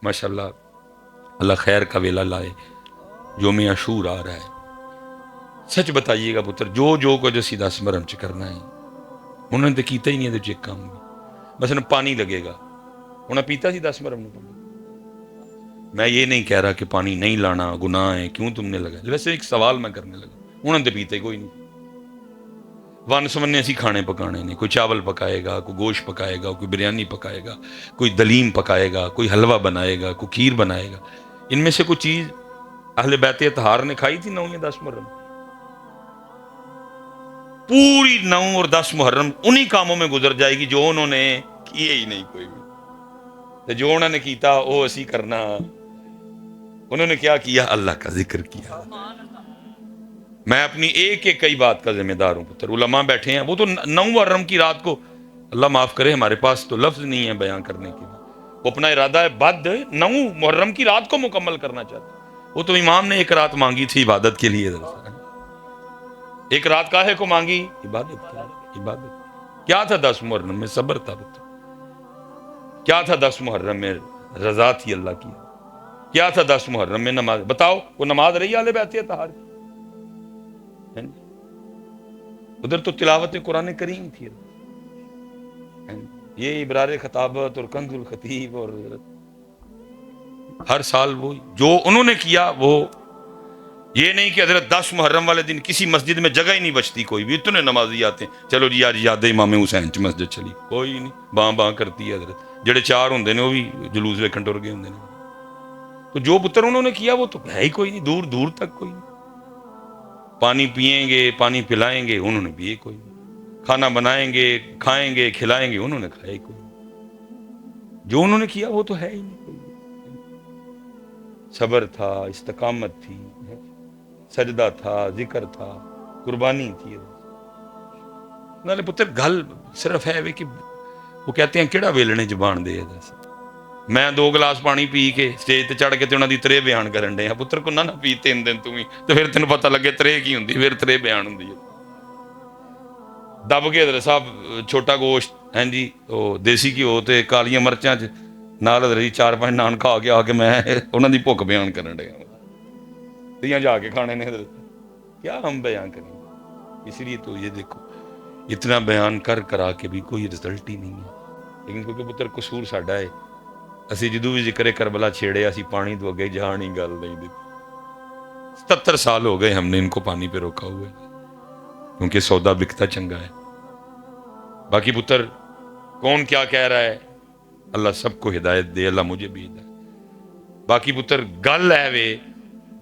ماشاءاللہ اللہ خیر کا ویلا لائے، یوم عاشور آ رہا ہے، سچ بتائیے گا پتر جو کچھ اسی 10 محرم چ کرنا ہے انہوں نے تو کیتا ہی نہیں، ایک کام بھی مثلا پانی لگے گا، انہیں پیتا سی 10 محرم میں؟ میں یہ نہیں کہہ رہا کہ پانی نہیں لانا گناہ ہے، کیوں تم نے لگا، ویسے ایک سوال میں کرنے لگا، انہوں نے تو پیتا ہی کوئی نہیں۔ ون سمنے اسی کھانے پکانے نے، کوئی چاول پکائے گا، کوئی گوشت پکائے گا، کوئی بریانی پکائے گا، کوئی دلیم پکائے گا، کوئی حلوہ بنائے گا، کوئی کھیر بنائے گا، ان میں سے کوئی چیز اہل بیت اطہار نے کھائی تھی 9 یا 10 محرم؟ پوری 9 اور 10 محرم انہی کاموں میں گزر جائے گی جو انہوں نے کیے ہی نہیں کوئی بھی، تو جو انہوں نے کیتا وہ اسی کرنا۔ انہوں نے کیا کیا؟ اللہ کا ذکر کیا۔ میں اپنی ایک کئی بات کا ذمہ دار ہوں پتر، علماء بیٹھے ہیں، وہ تو 9 محرم کی رات کو، اللہ معاف کرے ہمارے پاس تو لفظ نہیں ہے بیان کرنے کے لیے، وہ اپنا ارادہ ہے بد 9 محرم کی رات کو مکمل کرنا چاہتے ہیں۔ وہ تو امام نے ایک رات مانگی تھی عبادت کے لیے، ایک رات کاہے کو مانگی؟ عبادت کے لیے۔ عبادت کیا تھا 10 محرم میں؟ صبر تھا پتر۔ کیا تھا 10 محرم میں؟ رضا تھی اللہ کی۔ کیا تھا 10 محرم میں؟ نماز۔ بتاؤ وہ نماز رہی اہل بیت اطہار کی؟ ادھر تو تلاوت قرآن کریم تھی، یہ ابرار خطابت اور کنز الخطیب، اور ہر سال وہ جو انہوں نے کیا، وہ یہ نہیں کہ حضرت 10 محرم والے دن کسی مسجد میں جگہ ہی نہیں بچتی کوئی بھی، اتنے نمازی آتے ہیں، چلو جی آج یاد امام حسین چ مسجد چلی، کوئی نہیں، باں باں کرتی ہے حضرت، جڑے 4 ہوندے نے وہ بھی جلوس ویکھن ٹر گئے ہوندے نے۔ تو جو پتر انہوں نے کیا وہ تو ہے ہی کوئی نہیں، دور دور تک کوئی نہیں۔ پانی پئیں گے، پانی پلائیں گے، انہوں نے پیے کوئی نہیں۔ کھانا بنائیں گے، کھائیں گے، کھلائیں گے، انہوں نے کھایا ہی کوئی نہیں۔ جو انہوں نے کیا وہ تو ہے ہی نہیں کوئی۔ صبر تھا، استقامت تھی، سجدہ تھا، ذکر تھا، قربانی تھی۔ نالے پتر گل صرف ہے کہ وہ کہتے ہیں کیڑا ویلنے زبان دے ہے، میں 2 گلاس پانی پی کے سٹیج تے چڑھ کے تے انہاں دی ترے بیان کرن ڈے ہاں، پتر کو نہ پی 3 دن توں ہی تے پھر تینوں پتہ لگے ترے کی ہوندی، پھر ترے بیان ہوندی ہے۔ دب کے حضرت صاحب چھوٹا گوشت، ہاں جی وہ دیسی گھیو تے کالیاں مرچاں چ نال حضرت 4-5 نان کھا کے آ کے میں انہاں دی بھوک بیان کرن ڈے ہاں، دیاں جا کے کھانے نے حضرت، کیا ہم بیان کریں؟ اس لیے تو یہ دیکھو اتنا بیان کرا کے بھی کوئی رزلٹ ہی نہیں ہے، لیکن کیونکہ پتر قصور ساڈا ہے، اسی جدو بھی ذکر کربلا چھیڑے اسی پانی تو اگے جان ہی گل نہیں دیتی۔ 77 سال ہو گئے ہم نے ان کو پانی پہ روکا ہوا ہے، کیونکہ سودا بکتا چنگا ہے۔ باقی پتر کون کیا کہہ رہا ہے، اللہ سب کو ہدایت دے، اللہ مجھے بھی ہدایت۔ باقی پتر گل ہے وے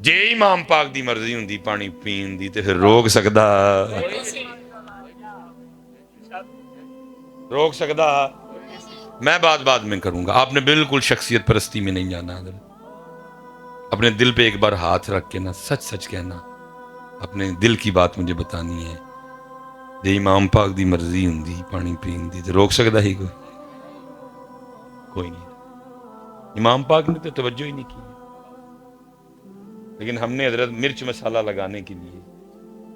جے امام پاک دی مرضی ہوندی پانی پین دی تے پھر روک سکدا؟ روک سکدا؟ میں بات میں کروں گا، آپ نے بالکل شخصیت پرستی میں نہیں جانا، اپنے دل پہ ایک بار ہاتھ رکھ کے نا سچ کہنا، اپنے دل کی بات مجھے بتانی ہے، جے امام پاک دی مرضی ہوندی پانی پین دی تے روک سکدا ہی کوئی نہیں۔ امام پاک نے تو توجہ ہی نہیں کی، لیکن ہم نے حضرت مرچ مسالہ لگانے کے لیے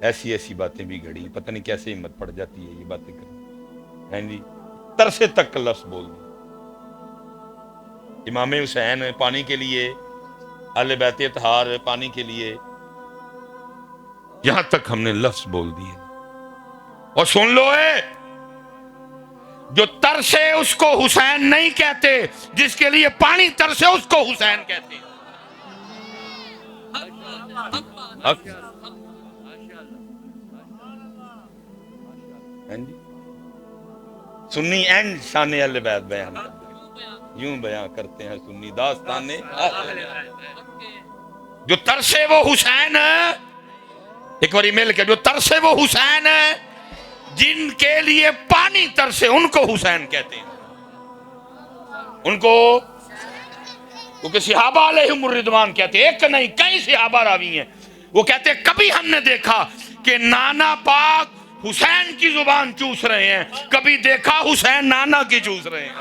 ایسی باتیں بھی گھڑی، پتہ نہیں کیسے ہمت پڑ جاتی ہے یہ باتیں کرنے، ہیں جی ترسے تک لفظ بول دی۔ امام حسین پانی کے لیے، اہل بیت اطہار پانی کے لیے، یہاں تک ہم نے لفظ بول دیے۔ اور سن لو جو ترسے اس کو حسین نہیں کہتے، جس کے لیے پانی ترسے اس کو حسین کہتے ہیں۔ سنی اینڈ شان اہل بیت بیان کرتے ہیں، یوں بیان کرتے ہیں سنی داستان جو ترسے وہ حسین ہے، ایک باری مل کے جو ترسے وہ حسین ہے، جن کے لیے پانی ترسے ان کو حسین کہتے ہیں۔ ان کو کیونکہ صحابہ علیہم الرضوان کہتے ہیں، ایک نہیں کئی صحابہ راوی ہیں، وہ کہتے ہیں کبھی ہم نے دیکھا کہ نانا پاک حسین کی زبان چوس رہے ہیں، کبھی دیکھا حسین نانا کی چوس رہے ہیں۔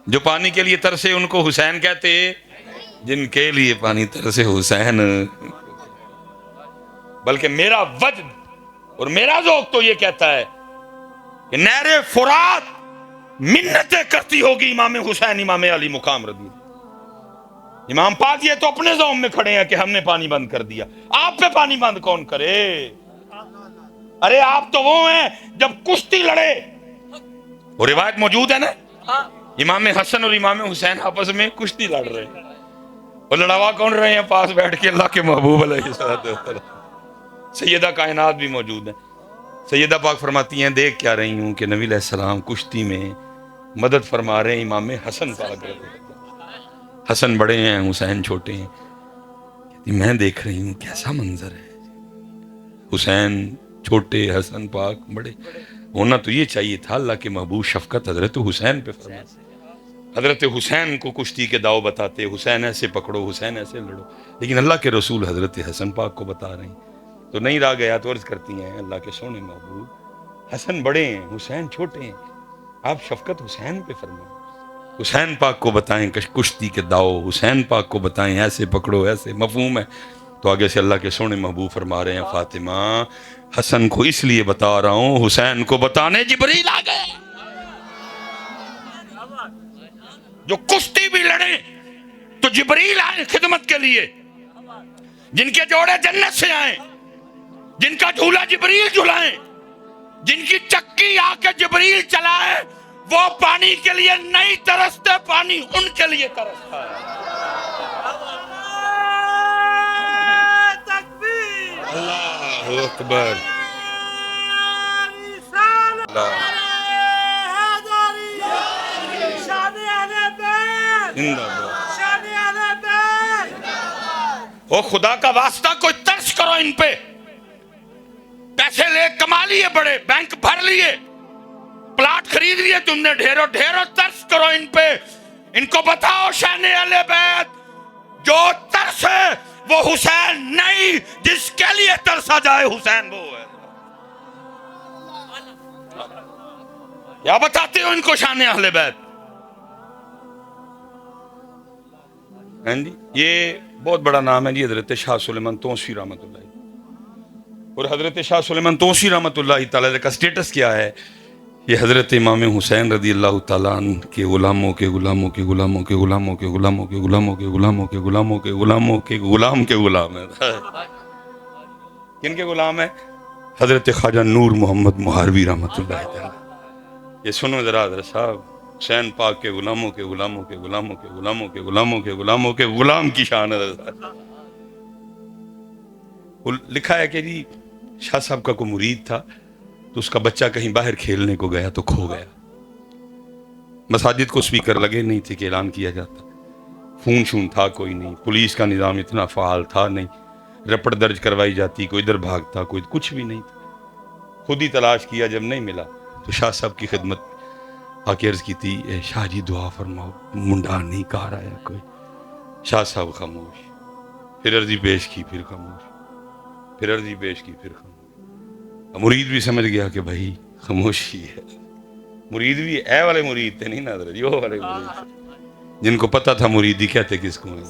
جو پانی کے لیے ترسے ان کو حسین کہتے، جن کے لیے پانی ترسے حسین۔ بلکہ میرا وجد اور میرا ذوق تو یہ کہتا ہے کہ نہر فرات منتیں کرتی ہوگی امام حسین امام علی مقام رضی اللہ۔ امام پاک یہ تو اپنے زوم میں کھڑے ہیں کہ ہم نے پانی بند کر دیا، آپ پہ پانی بند کون کرے؟ ارے آپ تو وہ ہیں جب کشتی لڑے، وہ روایت موجود ہے نا، امام حسن اور امام حسین آپس میں کشتی لڑ رہے ہیں، اور لڑوا کون رہے ہیں؟ پاس بیٹھ کے اللہ کے محبوب علیہ السلام، سیدہ کائنات بھی موجود ہیں۔ سیدہ پاک فرماتی ہیں دیکھ کیا رہی ہوں کہ نبی علیہ السلام کشتی میں مدد فرما رہے ہیں امام حسن پاک، حسن بڑے ہیں حسین چھوٹے ہیں، کہتی میں دیکھ رہی ہوں کیسا منظر ہے، حسین چھوٹے حسن پاک بڑے، ہونا تو یہ چاہیے تھا اللہ کے محبوب شفقت حضرت حسین پہ فرماتے، حضرت حسین کو کشتی کے داؤ بتاتے، حسین ایسے پکڑو، حسین ایسے لڑو، لیکن اللہ کے رسول حضرت حسن پاک کو بتا رہے ہیں۔ تو نہیں رہا گیا تو عرض کرتی ہیں اللہ کے سونے محبوب حسن بڑے ہیں حسین چھوٹے ہیں، آپ شفقت حسین پہ فرمائیں، حسین پاک کو بتائیں کشتی کے داؤ، حسین پاک کو بتائیں ایسے پکڑو ایسے، مفہوم ہے؟ تو آگے سے اللہ کے سونے محبوب فرما رہے ہیں فاطمہ حسن کو اس لیے بتا رہا ہوں حسین کو بتانے جبریل آ گئے، جو کشتی بھی لڑے تو جبریل آئے خدمت کے لیے، جن کے جوڑے جنت سے آئیں، جن کا جھولا جبریل جھلائیں، جن کی چکی آ کے جبریل چلائے، وہ پانی کے لیے نہیں ترستے، پانی ان کے لیے ترستا ہے۔ اللہ اکبر، او خدا کا واسطہ کوئی ترس کرو ان پہ، پیسے لے کما لیے، بڑے بینک بھر لیے، پلاٹ خرید لیے تم نے ڈھیروں ڈھیروں، ترس کرو ان پہ، ان کو بتاؤ شان اہل بیت جو ترس ہے وہ حسین نہیں، جس کے لیے ترسا جائے حسین وہ ہے۔ یا بتاتے ہو ان کو شان اہل بیت؟ ہیں جی یہ بہت بڑا نام ہے جی، حضرت شاہ سلیمان توسی رحمۃ اللہ، اور حضرت شاہ سلیمان توسی رحمۃ اللہ تعالی کا سٹیٹس کیا ہے؟ یہ حضرت امام حسین رضی اللہ تعالیٰ عنہ کے غلاموں کے غلاموں کے غلاموں کے غلاموں کے غلاموں کے غلاموں کے غلاموں کے غلاموں کے غلاموں کے غلام کے غلام ہے۔ کن کے غلام ہے؟ حضرت خواجہ نور محمد مہاروی رحمۃ اللہ تعالی۔ یہ سنو ذرا حضرت صاحب، حسین پاک کے غلاموں کے غلاموں کے غلاموں کے غلاموں کے غلاموں کے غلاموں کے غلام کی شان ہے۔ لکھا ہے کہ جی شاہ صاحب کا کوئی مرید تھا تو اس کا بچہ کہیں باہر کھیلنے کو گیا تو کھو گیا، مساجد کو سپیکر لگے نہیں تھے کہ اعلان کیا جاتا، فون شون تھا کوئی نہیں، پولیس کا نظام اتنا فعال تھا نہیں، رپٹ درج کروائی جاتی، کوئی ادھر بھاگتا، کوئی کچھ بھی نہیں تھا، خود ہی تلاش کیا، جب نہیں ملا تو شاہ صاحب کی خدمت آ کے عرض کی تھی اے شاہ جی دعا فرماؤ، منڈا نہیں کہا رہا ہے کوئی۔ شاہ صاحب خاموش، پھر عرضی پیش کی، پھر خاموش، پھر عرضی پیش کی، پھر خاموش۔ مرید بھی سمجھ گیا کہ بھائی خاموشی ہے، مرید بھی اے والے مرید تھے، نہیں نا حضرت، یہ والے مرید تھے جن کو پتا تھا مریدی کہتے کس کو ہے۔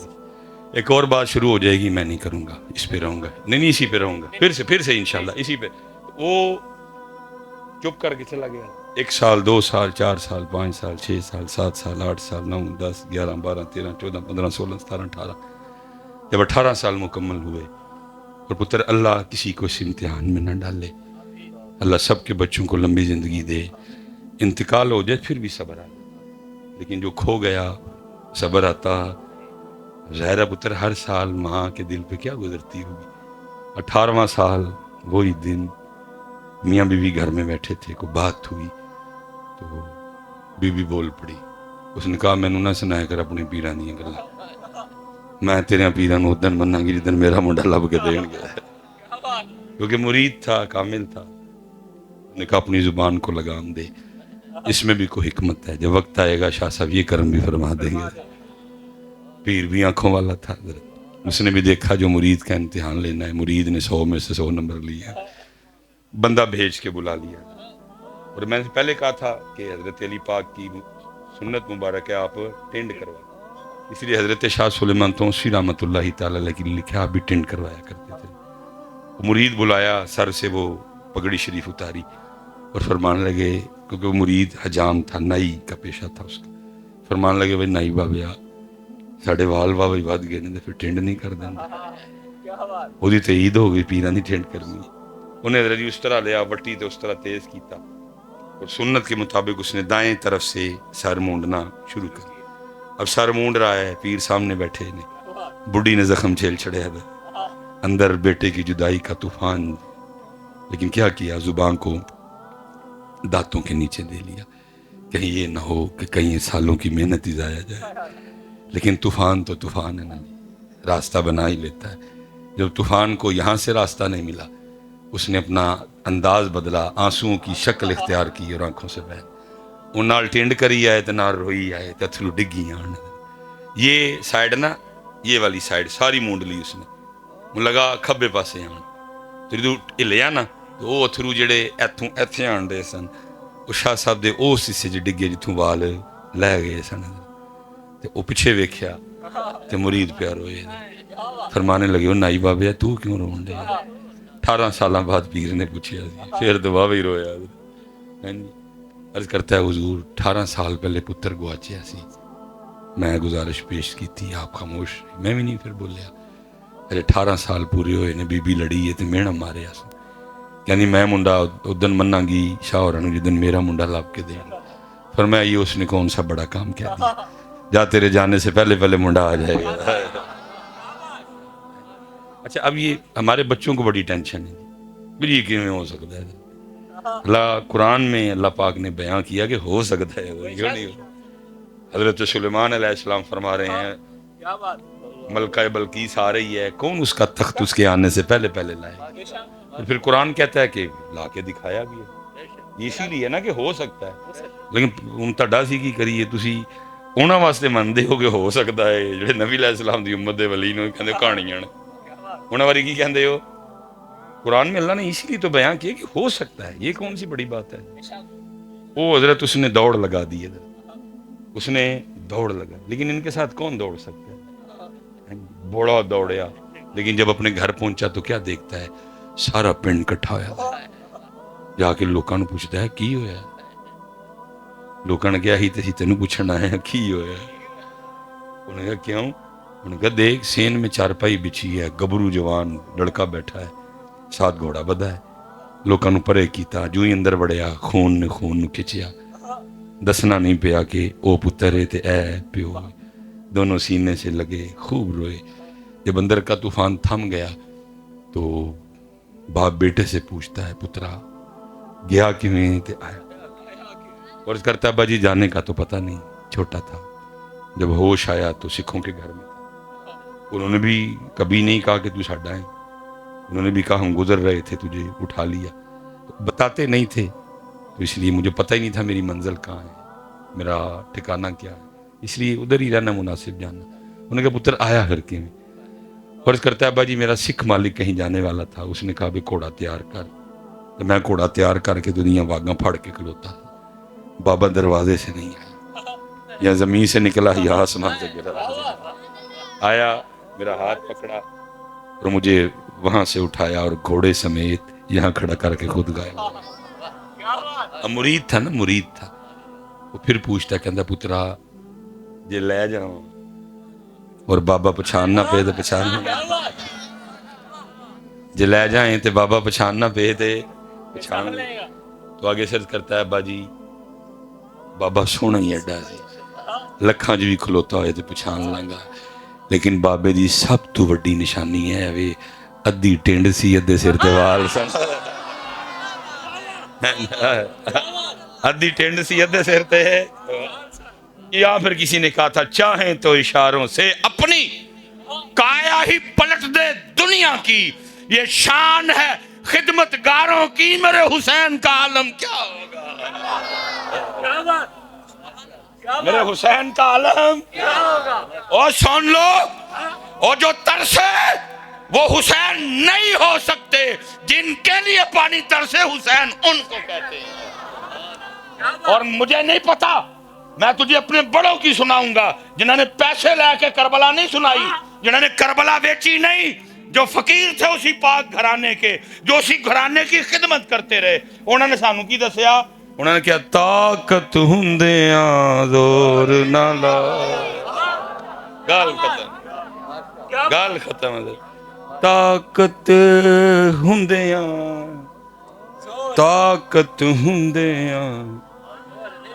ایک اور بات شروع ہو جائے گی، میں نہیں کروں گا، اس پہ رہوں گا، نہیں اسی پہ رہوں گا، پھر سے انشاءاللہ اسی پہ۔ وہ چپ کر کے چلا گیا، 1 سال 2 سال 4 سال 5 سال 6 سال 7 سال 8 سال 9 10 11 12 13 14 15 16 17 18، جب 18 سال مکمل ہوئے، اور پتر اللہ کسی کو اس امتحان میں نہ ڈالے، اللہ سب کے بچوں کو لمبی زندگی دے، انتقال ہو جائے پھر بھی صبر آتا، لیکن جو کھو گیا صبر آتا۔ ظاہرہ پتر ہر سال ماں کے دل پہ کیا گزرتی ہوگی، 18واں سال وہی دن میاں بیوی گھر میں بیٹھے تھے، کوئی بات ہوئی تو بی بی بول پڑی، اس نے کہا میں نے نہ سنایا کر اپنے پیران دیا گلا، میں تیرے پیران ادن بننا گی جدن میرا منڈا لب کے دین گیا ہے، کیونکہ مرید تھا، کامل تھا، نے کہا اپنی زبان کو لگام دے، اس میں بھی کوئی حکمت ہے، جب وقت آئے گا شاہ صاحب یہ کرم بھی فرما دیں گے۔ پیر بھی آنکھوں والا تھا حضرت، اس نے بھی دیکھا جو مرید کا امتحان لینا ہے، مرید نے 100 میں سے 100 نمبر لیا، بندہ بھیج کے بلا لیا۔ اور میں نے پہلے کہا تھا کہ حضرت علی پاک کی سنت مبارک ہے آپ ٹینڈ کروائیں، اس لیے حضرت شاہ سلیمان توسی رحمۃ اللہ تعالی علیہ کی لکھا آپ بھی ٹینڈ کروایا کرتے تھے۔ مرید بلایا، سر سے وہ پگڑی شریف اتاری اور فرمانے لگے کیونکہ وہ مرید حجام تھا، نائی کا پیشہ تھا اس کا. فرمان لگے بھائی نائی بابے ساڈے وال بابا ود گئے نے پھر ٹینڈ نہیں کر دیں. وہی تو عید ہو گئی، پیران دی ٹینڈ کرنی. انہیں حضرت جی اس طرح لیا وٹی تو اس طرح تیز کیتا اور سنت کے مطابق اس نے دائیں طرف سے سر مونڈنا شروع کر. اب سر مونڈ رہا ہے، پیر سامنے بیٹھے نے، بڈھی نے زخم جھیل چڑھیا ہے اندر بیٹے کی جدائی کا طوفان. لیکن کیا کیا، زبان کو دانتوں کے نیچے دے لیا، کہیں یہ نہ ہو کہ کہیں سالوں کی محنت ہی ضائع جائے. لیکن طوفان تو طوفان ہے نا، راستہ بنا ہی لیتا ہے. جب طوفان کو یہاں سے راستہ نہیں ملا، اس نے اپنا انداز بدلا، آنسوؤں کی شکل اختیار کی اور آنکھوں سے بہہ ان نال ٹینڈ کری آئے تو نال روئی آئے تو اتھرو ڈگی آن. یہ سائڈ نا، یہ والی سائڈ ساری مونڈ لی اس نے، مجھے لگا کھبے پاسے آن جدو ہلیا نا تو وہ اتھرو جڑے ایتھوں ایتھے آن دے سن وہ شاہ صاحب دے اس حصے چ ڈگے جتوں وال لے گئے سن. تے وہ پیچھے ویکھیا تے مرید پیار ہوئے فرمانے لگے وہ نائی بابے تو کیوں رون دے. 18 سالاں بعد پیر نے پوچھیا پھر دبا بھی رویا. عرض کرتا ہے حضور 18 سال پہلے پتر گواچیا سی، میں گزارش پیش کی تھی، آپ خاموش، میں بھی نہیں پھر بولیا. پھر 18 سال پورے ہوئے نے، بی بی لڑی ہے تے میڑا ماریا سن. یعنی میں منڈا ادن منا گی شاہ ہوراں جدن میرا منڈا لب کے دے. فرمایا یہ اس نے کون سا بڑا کام کیا دیا، جا تیرے جانے سے پہلے پہلے منڈا آ جائے گا. اچھا اب یہ ہمارے بچوں کو بڑی ٹینشن ہے بھی یہ کیوں ہو سکتا ہے. اللہ قرآن میں اللہ پاک نے بیان کیا کہ ہو سکتا ہے، کیوں نہیں ہو. حضرت سلیمان علیہ السلام فرما رہے ہیں ملکہ بلقیس آ رہی ہے، کون اس کا تخت اس کے آنے سے پہلے پہلے لائے. پھر قرآن کہتا ہے کہ لا کے دکھایا بھی ہے، اسی لیے نا کہ ہو سکتا ہے. لیکن ہن تہاڈا سی کی کریے، تسی انہاں واسطے مندے ہو کہ ہو سکتا ہے جڑے نبی علیہ السلام دی امت دے ولی نے کہندے کہانیاں نے انہاں بارے کی کہندے ہو. قرآن میں اللہ نے اسی لیے تو بیان کیا کہ ہو سکتا ہے، یہ کون سی بڑی بات ہے. وہ حضرت اس نے دوڑ لگا دی، اس نے دوڑ لگا. لیکن ان کے ساتھ کون دوڑ سکتا ہے، بڑا دوڑیا. لیکن جب اپنے گھر پہنچا تو کیا دیکھتا ہے، سارا پنڈ کٹھا ہوا. جا کے لوکاں نوں پوچھتا ہے کی ہویا. لوکاں نے کہا ہی تے تینوں پوچھنا ہے کی ہویا. انہوں نے کہا کیوں. انہوں نے کہا دیکھ سین میں چارپائی بچھی ہے، گبرو جوان لڑکا بیٹھا ہے، ساتھ گھوڑا بدھا ہے. لوکاں نوں پرے کیتا، جو ہی اندر وڑیا خون نے خون نوں کھچیا. دسنا نہیں پیا کہ او پتر ہے تے اے پیو. دونوں سینے سے لگے خوب روئے. جب اندر کا طوفان تھم گیا تو باپ بیٹے سے پوچھتا ہے پترا گیا کیویں تے آیا. اور کرتا ابا جی جانے کا تو پتہ نہیں، چھوٹا تھا. جب ہوش آیا تو سکھوں کے گھر میں تھا. انہوں نے بھی کبھی نہیں کہا کہ تو ساڈا ہے، انہوں نے بھی کہا ہم گزر رہے تھے تجھے اٹھا لیا. بتاتے نہیں تھے تو اس لیے مجھے پتہ ہی نہیں تھا میری منزل کہاں ہے، میرا ٹھکانہ کیا ہے، اس لیے ادھر ہی رہنا مناسب جانا. انہوں نے کہا پتر آیا گھر کے میں. فرض کرتا ہے ابا جی میرا سکھ مالک کہیں جانے والا تھا، اس نے کہا بھی گھوڑا تیار کر. تو میں گھوڑا تیار کر کے دنیا واگاں پھاڑ کے کھلوتا. بابا دروازے سے نہیں آیا، یا زمین سے نکلا یا آسمان سے گرا. آیا، میرا ہاتھ پکڑا اور مجھے وہاں سے اٹھایا اور گھوڑے سمیت یہاں کھڑا کر کے خود گایا. مرید تھا نا، مرید تھا. وہ پھر پوچھتا کہندا پترا جے لے جاؤں اور بابا پچھان نہ پے تو پچھان نہ، جے لے جائیں تے بابا پچھان نہ پے تے پچھان لے. تو آگے سرد کرتا ہے ابا جی بابا سونا ہی ایڈا سی، لکھاں جو بھی کھلوتا ہوئے تے پچھان لانگا. لیکن بابے دی سب تو وڈی نشانی ہے وے ادھی ٹینڈ سی ادھے سر تے وال سن. ادھی ٹینڈ سی ادھے سر تے. یا پھر کسی نے کہا تھا چاہیں تو اشاروں سے اپنی کایا ہی پلٹ دے دنیا کی، یہ شان ہے خدمتگاروں کی، میرے حسین کا عالم کیا ہوگا. میرے حسین کا عالم کیا ہوگا. اور سن لو، اور جو ترسے وہ حسین نہیں ہو سکتے، جن کے لیے پانی ترسے حسین ان کو کہتے ہیں. اور مجھے نہیں پتا، میں تجھے اپنے بڑوں کی سناؤں گا جنہوں نے پیسے لے کے کربلا نہیں سنائی، جنہوں نے کربلا بیچی نہیں، جو فقیر تھے اسی پاک گھرانے کے، جو اسی گھرانے کی خدمت کرتے رہے. انہوں نے سانو کی دسیا ਉਹਨਾਂ ਨੇ ਕਿਹਾ ਤਾਕਤ ਹੁੰਦਿਆਂ ਜ਼ੋਰ ਨਾ ਲਾ। ਗੱਲ ਖਤਮ, ਗੱਲ ਖਤਮ। ਤਾਕਤ ਹੁੰਦਿਆਂ, ਤਾਕਤ ਹੁੰਦਿਆਂ।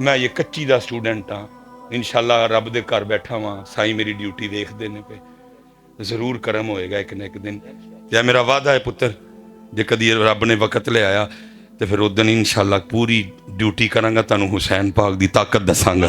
ਮੈਂ ਇਹ ਕੱਚੀ ਦਾ ਸਟੂਡੈਂਟ ਹਾਂ, ਇਨਸ਼ਾਅੱਲਾ ਰੱਬ ਦੇ ਘਰ ਬੈਠਾ ਵਾਂ, ਸਾਈਂ ਮੇਰੀ ਡਿਊਟੀ ਦੇਖਦੇ ਨੇ ਪਏ, ਜ਼ਰੂਰ ਕਰਮ ਹੋਏਗਾ ਇੱਕ ਨਾ ਇੱਕ ਦਿਨ। ਤੇ ਮੇਰਾ ਵਾਅਦਾ ਹੈ ਪੁੱਤਰ, ਜੇ ਕਦੀ ਰੱਬ ਨੇ ਵਕਤ ਲਿਆਇਆ ਤੇ ਫਿਰ ਉਦੋਂ ਇਨਸ਼ਾਅੱਲਾ ਪੂਰੀ ਡਿਊਟੀ ਕਰਾਂਗਾ, ਤੁਹਾਨੂੰ ਹੁਸੈਨ ਪਾਕ ਦੀ ਤਾਕਤ ਦੱਸਾਂਗਾ।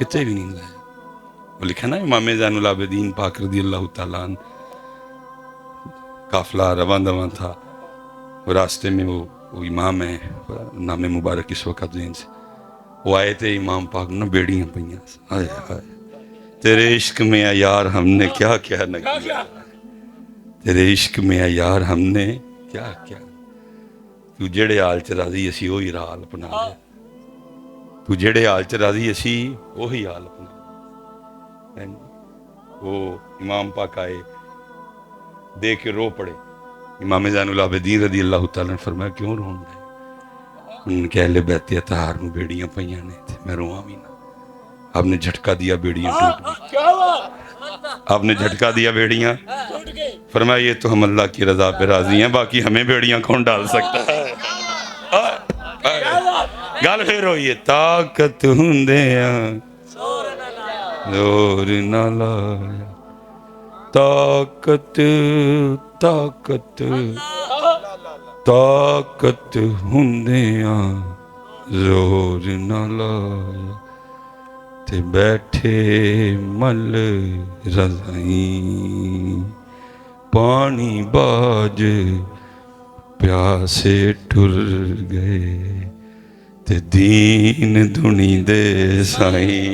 کتے بھی نہیں لایا. وہ لکھا نا امام زین العابدین پاک رضی اللہ تعالیٰ عنہ، قافلہ رواں دواں تھا، وہ راستے میں وہ امام ہے، نام مبارک اس وقت ذہن سے، وہ آئے تھے، امام پاک نے بیڑیاں پئیاں، ہائے ہائے تیرے عشق میں اے یار ہم نے کیا کیا نہ کیا، تیرے عشق میں اے یار ہم نے کیا کیا، تو جڑے حال چ راضی اسی وہی حال اپنا لیا، تو جڑے حال چ راضی اسی وہی حال اپنا لیا. وہ امام پاک آئے، دیکھ کے رو پڑے. امام زین العابدین رضی اللہ تعالیٰ نے فرمایا کیوں رون رہے؟ انہوں نے کہا اہل بیت اطہار میں بیڑیاں پئیاں نے تھے، میں رواں بھی نہ. آپ نے جھٹکا دیا، بیڑیاں ٹوٹ گئی. آپ نے جھٹکا دیا، بیڑیاں. فرمایا یہ تو ہم اللہ کی رضا پہ راضی ہیں، باقی ہمیں بیڑیاں کون ڈال سکتا ہے. گل پھر ہوئی ہے، طاقت ہوندیاں زور نہ لایا، طاقت طاقت طاقت ہوندیاں زور نہ لایا، تے بیٹھے مل رضائیں پانی باج پیاسے ٹر گئے تے دین دنی دے سائیں.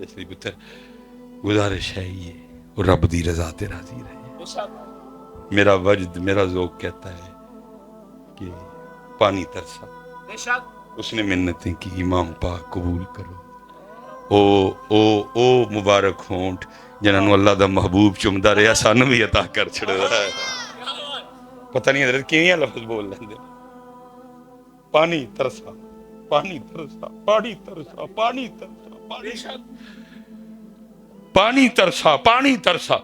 اس لیے پتر گزارش ہے یہ، وہ رب دی رضا تے راضی رہے. میرا وجد، میرا ذوق کہتا ہے کہ پانی ترسا، اس نے منتیں کی امام پاک قبول کرو. او مبارک ہونٹ جنہوں اللہ دا محبوب چمدا رہا، سانو بھی عطا کر چھڑا ہے. پتہ نہیں حضرت کیویں لفظ بول لیندے، پانی ترسا پانی ترسا پانی ترسا پانی ترسا پانی ترسا پانی ترسا.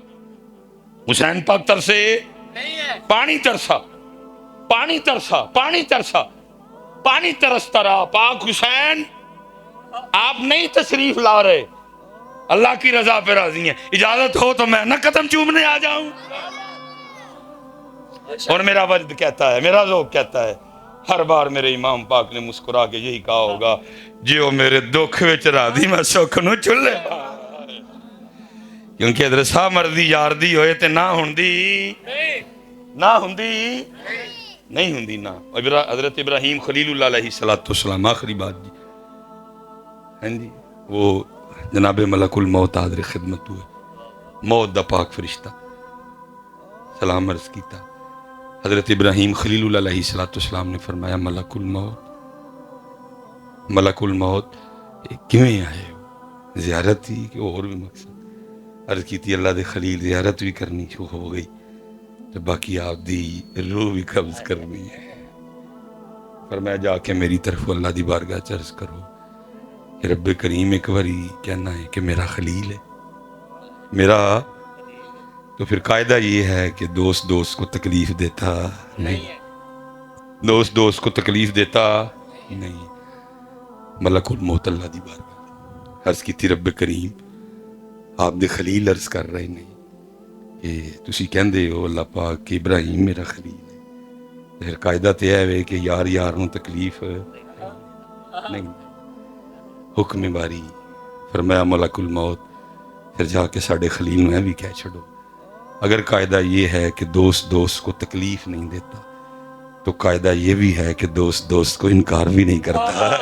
حسین پاک ترسے، پانی ترسا پانی ترسا پانی ترسا پانی ترستا رہا. پاک حسین آپ نہیں تشریف لا رہے، اللہ کی رضا پہ راضی ہیں، اجازت ہو تو میں نہ قدم چومنے آ جاؤں. اور میرا وجد کہتا ہے، میرا ذوق کہتا ہے، ہر بار میرے امام پاک نے مسکرا کے یہی کہا ہوگا، جیو میرے دکھ وچ راضی میں سکھ نو چلے. کیونکہ حضرت صاحب مرضی یار دی ہوئے تے نہ ہوندی نہ ہوندی نہیں ہوندی نہ. حضرت ابراہیم خلیل اللہ علیہ السلام، آخری بات جی، ہاں جی، وہ جناب ملک الموت حاضر خدمت ہوئے، موت دا پاک فرشتہ سلام عرض کیتا. حضرت ابراہیم خلیل اللہ علیہ السلام نے فرمایا ملک الموت کیویں آئے ہو؟ زیارت تھی کہ اور بھی مقصد؟ عرض کی تھی اللہ دے خلیل زیارت بھی کرنی ہو گئی تو باقی آپ دی روح بھی قبض کرنی ہے. فرمایا جا کے میری طرف اللہ دی بارگاہ عرض کرو کہ رب کریم ایک باری کہنا ہے کہ میرا خلیل ہے میرا. تو پھر قاعدہ یہ ہے کہ دوست دوست کو تکلیف دیتا نہیں، دوست دوست کو تکلیف دیتا نہیں. ملک الموت اللہ دی بارگاہ عرض کی تھی رب کریم آپ دے خلیل عرض کر رہے نہیں کہ تسی کہندے ہو اللہ پاک کہ ابراہیم میرا خلیل ہے، پھر قاعدہ تے ہے کہ یار یار نو تکلیف نہیں. حکم باری فرمایا ملک الموت پھر جا کے ساڑھے خلیل میں بھی کہہ چھڑو، اگر قاعدہ یہ ہے کہ دوست دوست کو تکلیف نہیں دیتا تو قاعدہ یہ بھی ہے کہ دوست دوست کو انکار بھی نہیں کرتا.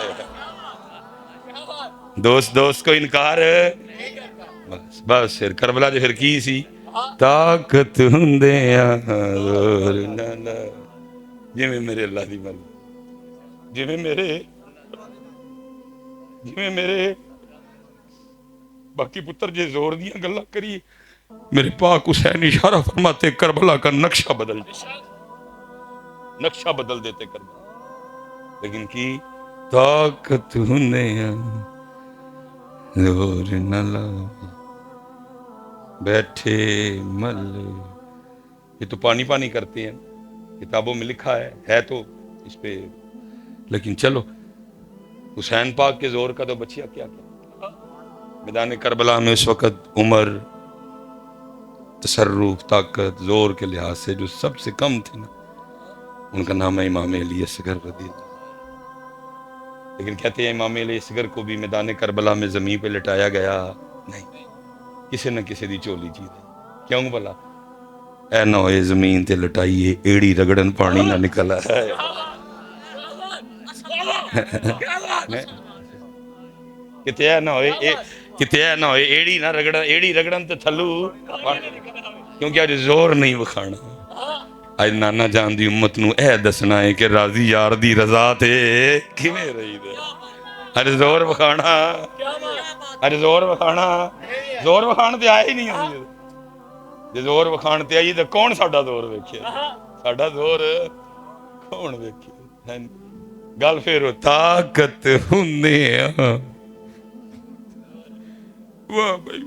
دوست دوست کو انکار بس پھر کربلا جو پھر کی سی، طاقت ہوندیاں زور نہ لایا، جویں میرے اللہ دی مرضی، جویں میرے باقی پتر جے زور دیاں گلاں کری، میرے پاک حسین اشارہ فرماتے کربلا کا نقشہ بدل جائے، نقشہ بدل دیتے کربلا. لیکن کی طاقت ہوندیاں زور نہ لایا، بیٹھے مل. یہ تو پانی پانی کرتے ہیں، کتابوں میں لکھا ہے تو اس پہ، لیکن چلو حسین پاک کے زور کا تو بچیا کیا کیا. میدان کربلا میں اس وقت عمر، تصرف، طاقت، زور کے لحاظ سے جو سب سے کم تھے نا، ان کا نام ہے امام علی اصغر رضی اللہ. لیکن کہتے ہیں امام علیہ اصغر کو بھی میدان کربلا میں زمین پہ لٹایا گیا نہیں، کسی نہ کسی دی چولی چیز ہے. کیوں بھلا؟ اے نہ ہوئے زمین تے لٹائیے ایڑی رگڑن پانی نہ نکلا ہے. کتے اے نہ ہوئے ایڑی نہ رگڑن، ایڑی رگڑن تے تھلو، کیونکہ اج زور نہیں وکھانا. اج نانا جان دی امت نو اے دسنا ہے کہ راضی یار دی رضا تے کیویں رہی دے. اج زور وکھانا، اج زور وکھانا، زور وکھان تے آئے ہی نہیں ہوندی. جے زور وکھان تے آئی تے کون ساڈا زور ویکھے؟ ساڈا زور کون ویکھے؟ گل پھر طاقت ہوندیاں، واہ بھائی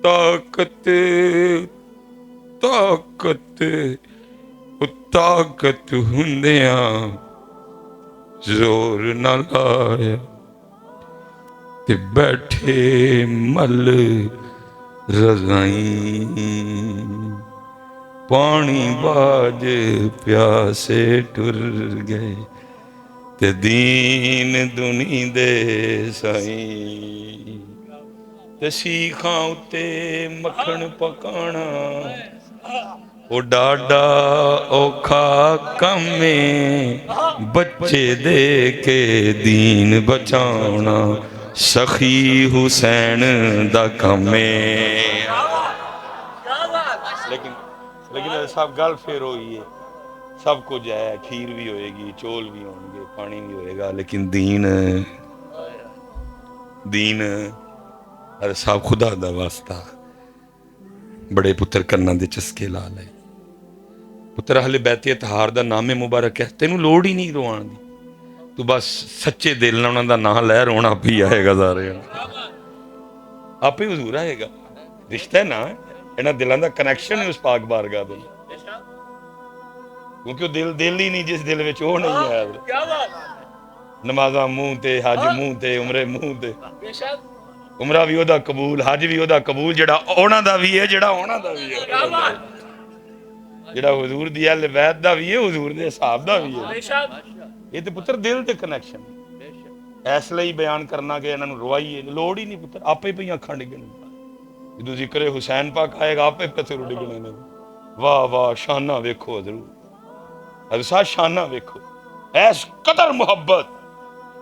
طاقت، طاقت، طاقت ہوندیاں زور نہ لایا تے بیٹھے مل رضائیں. پانی باج پیاسے ٹر گئے تے دین دنی دے سائیں. تے سیخاں اتے مکھن پکانا او ڈاڈا اوکھا کم میں، بچے دے کے دین بچانا سخی حسین دا کم میں. لیکن سب گل پھر ہوئی ہے، سب کچھ ہے، کھیر بھی ہوئے گی، چول بھی ہوں گے، پانی بھی ہوئے گا، لیکن دین ارے صاحب خدا دا واسطہ بڑے پتر کرنا دے چسکے لا لے. پتر اہل بیت اطہار دا نام مبارک ہے، تینوں لوڑ ہی نہیں روان دی، تو بس سچے دل نہ انہاں دا نام لے، رونا آپ ہی آئے گا. سارے آپ ہی حضور آئے گا. رشتہ ہے نا انہاں دلان دا کنیکشن ہے اس پاک بارگاہ دے، کیونکہ دل ہی نہیں جس دل وچ وہ نہیں ہے. نمازاں منہ تے، حج منہ تے، عمرے منہ تے، عمرہ بھی اودا قبول، حج بھی اودا قبول جڑا اونا دا بھی ہے، جڑا اونا دا بھی ہے، جڑا حضور دی اہل بیت دا بھی ہے، حضور دے صحاب دا بھی ہے. یہ تے پتر دل تے کنیکشن اس لئی بیان کرنا کہ انہاں نوں روائیے لوڑ ہی نہیں. پتر آپے پہ اکھاں ڈگن، جدوں ذکر حسین پاک آئے گا آپے پہ سر ڈگنے نے. واہ واہ شانہ ویکھو حضور، حضرت شانہ ویکھو، ایس قدر محبت.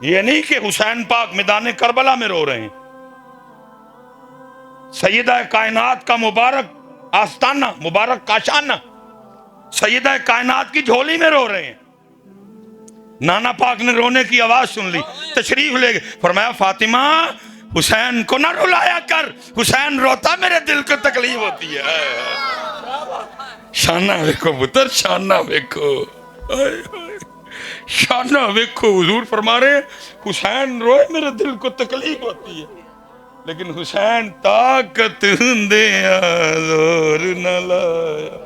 یہ نہیں کہ حسین پاک میدان کربلا میں رو رہے ہیں، سیدہ کائنات کا مبارک آستانہ، مبارک کاشانہ، سیدہ کائنات کی جھولی میں رو رہے ہیں. نانا پاک نے رونے کی آواز سن لی، تشریف لے گئے، فرمایا فاطمہ حسین کو نہ رلایا کر، حسین روتا میرے دل کو تکلیف ہوتی ہے. شانہ ویکھو پتر، شانہ ویکھو، شانہ ویکھو. حضور فرما رہے ہیں حسین روئے میرے دل کو تکلیف ہوتی ہے، لیکن حسین طاقت ہوندیاں زور نہ لایا.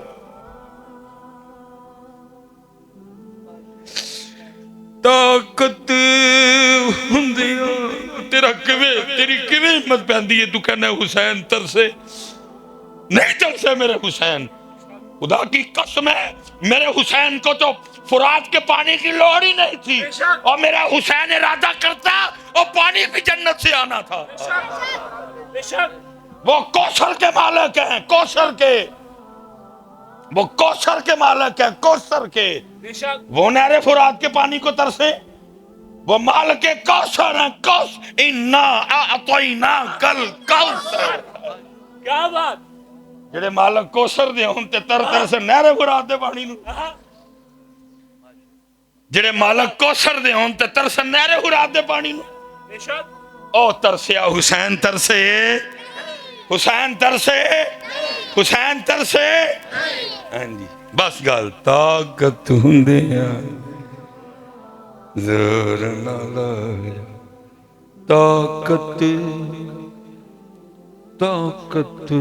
طاقت ہوندیاں تیرا تیری کیویں ہمت پیندی ہے تو کہنا حسین ترسے؟ نہیں ترسے میرے حسین، خدا کی قسم ہے میرے حسین کو تو فرات کے پانی کی لوڑ ہی نہیں تھی، اور میرا حسین ارادہ کرتا اور پانی بھی جنت سے آنا تھا. وہ کوثر کے مالک ہیں، کوثر کے، وہ کوثر کے مالک ہیں، کوثر کے. وہ نہر فرات کے پانی کو ترسے؟ وہ مالک کوثر ہیں. انا اعطیناک الکوثر. کیا بات! جڑے مالک کوثر دے ہون تے تر سے نہر فرات دے پانی نو، جڑے مالک کوثر دے ہون تے تر سے نہر فرات دے پانی نو. او ترسیا حسین ترسے، حسین ترسے، حسین ترسے. ہاں جی بس گل طاقت ہوندیاں زور نہ لایا. طاقت، طاقت،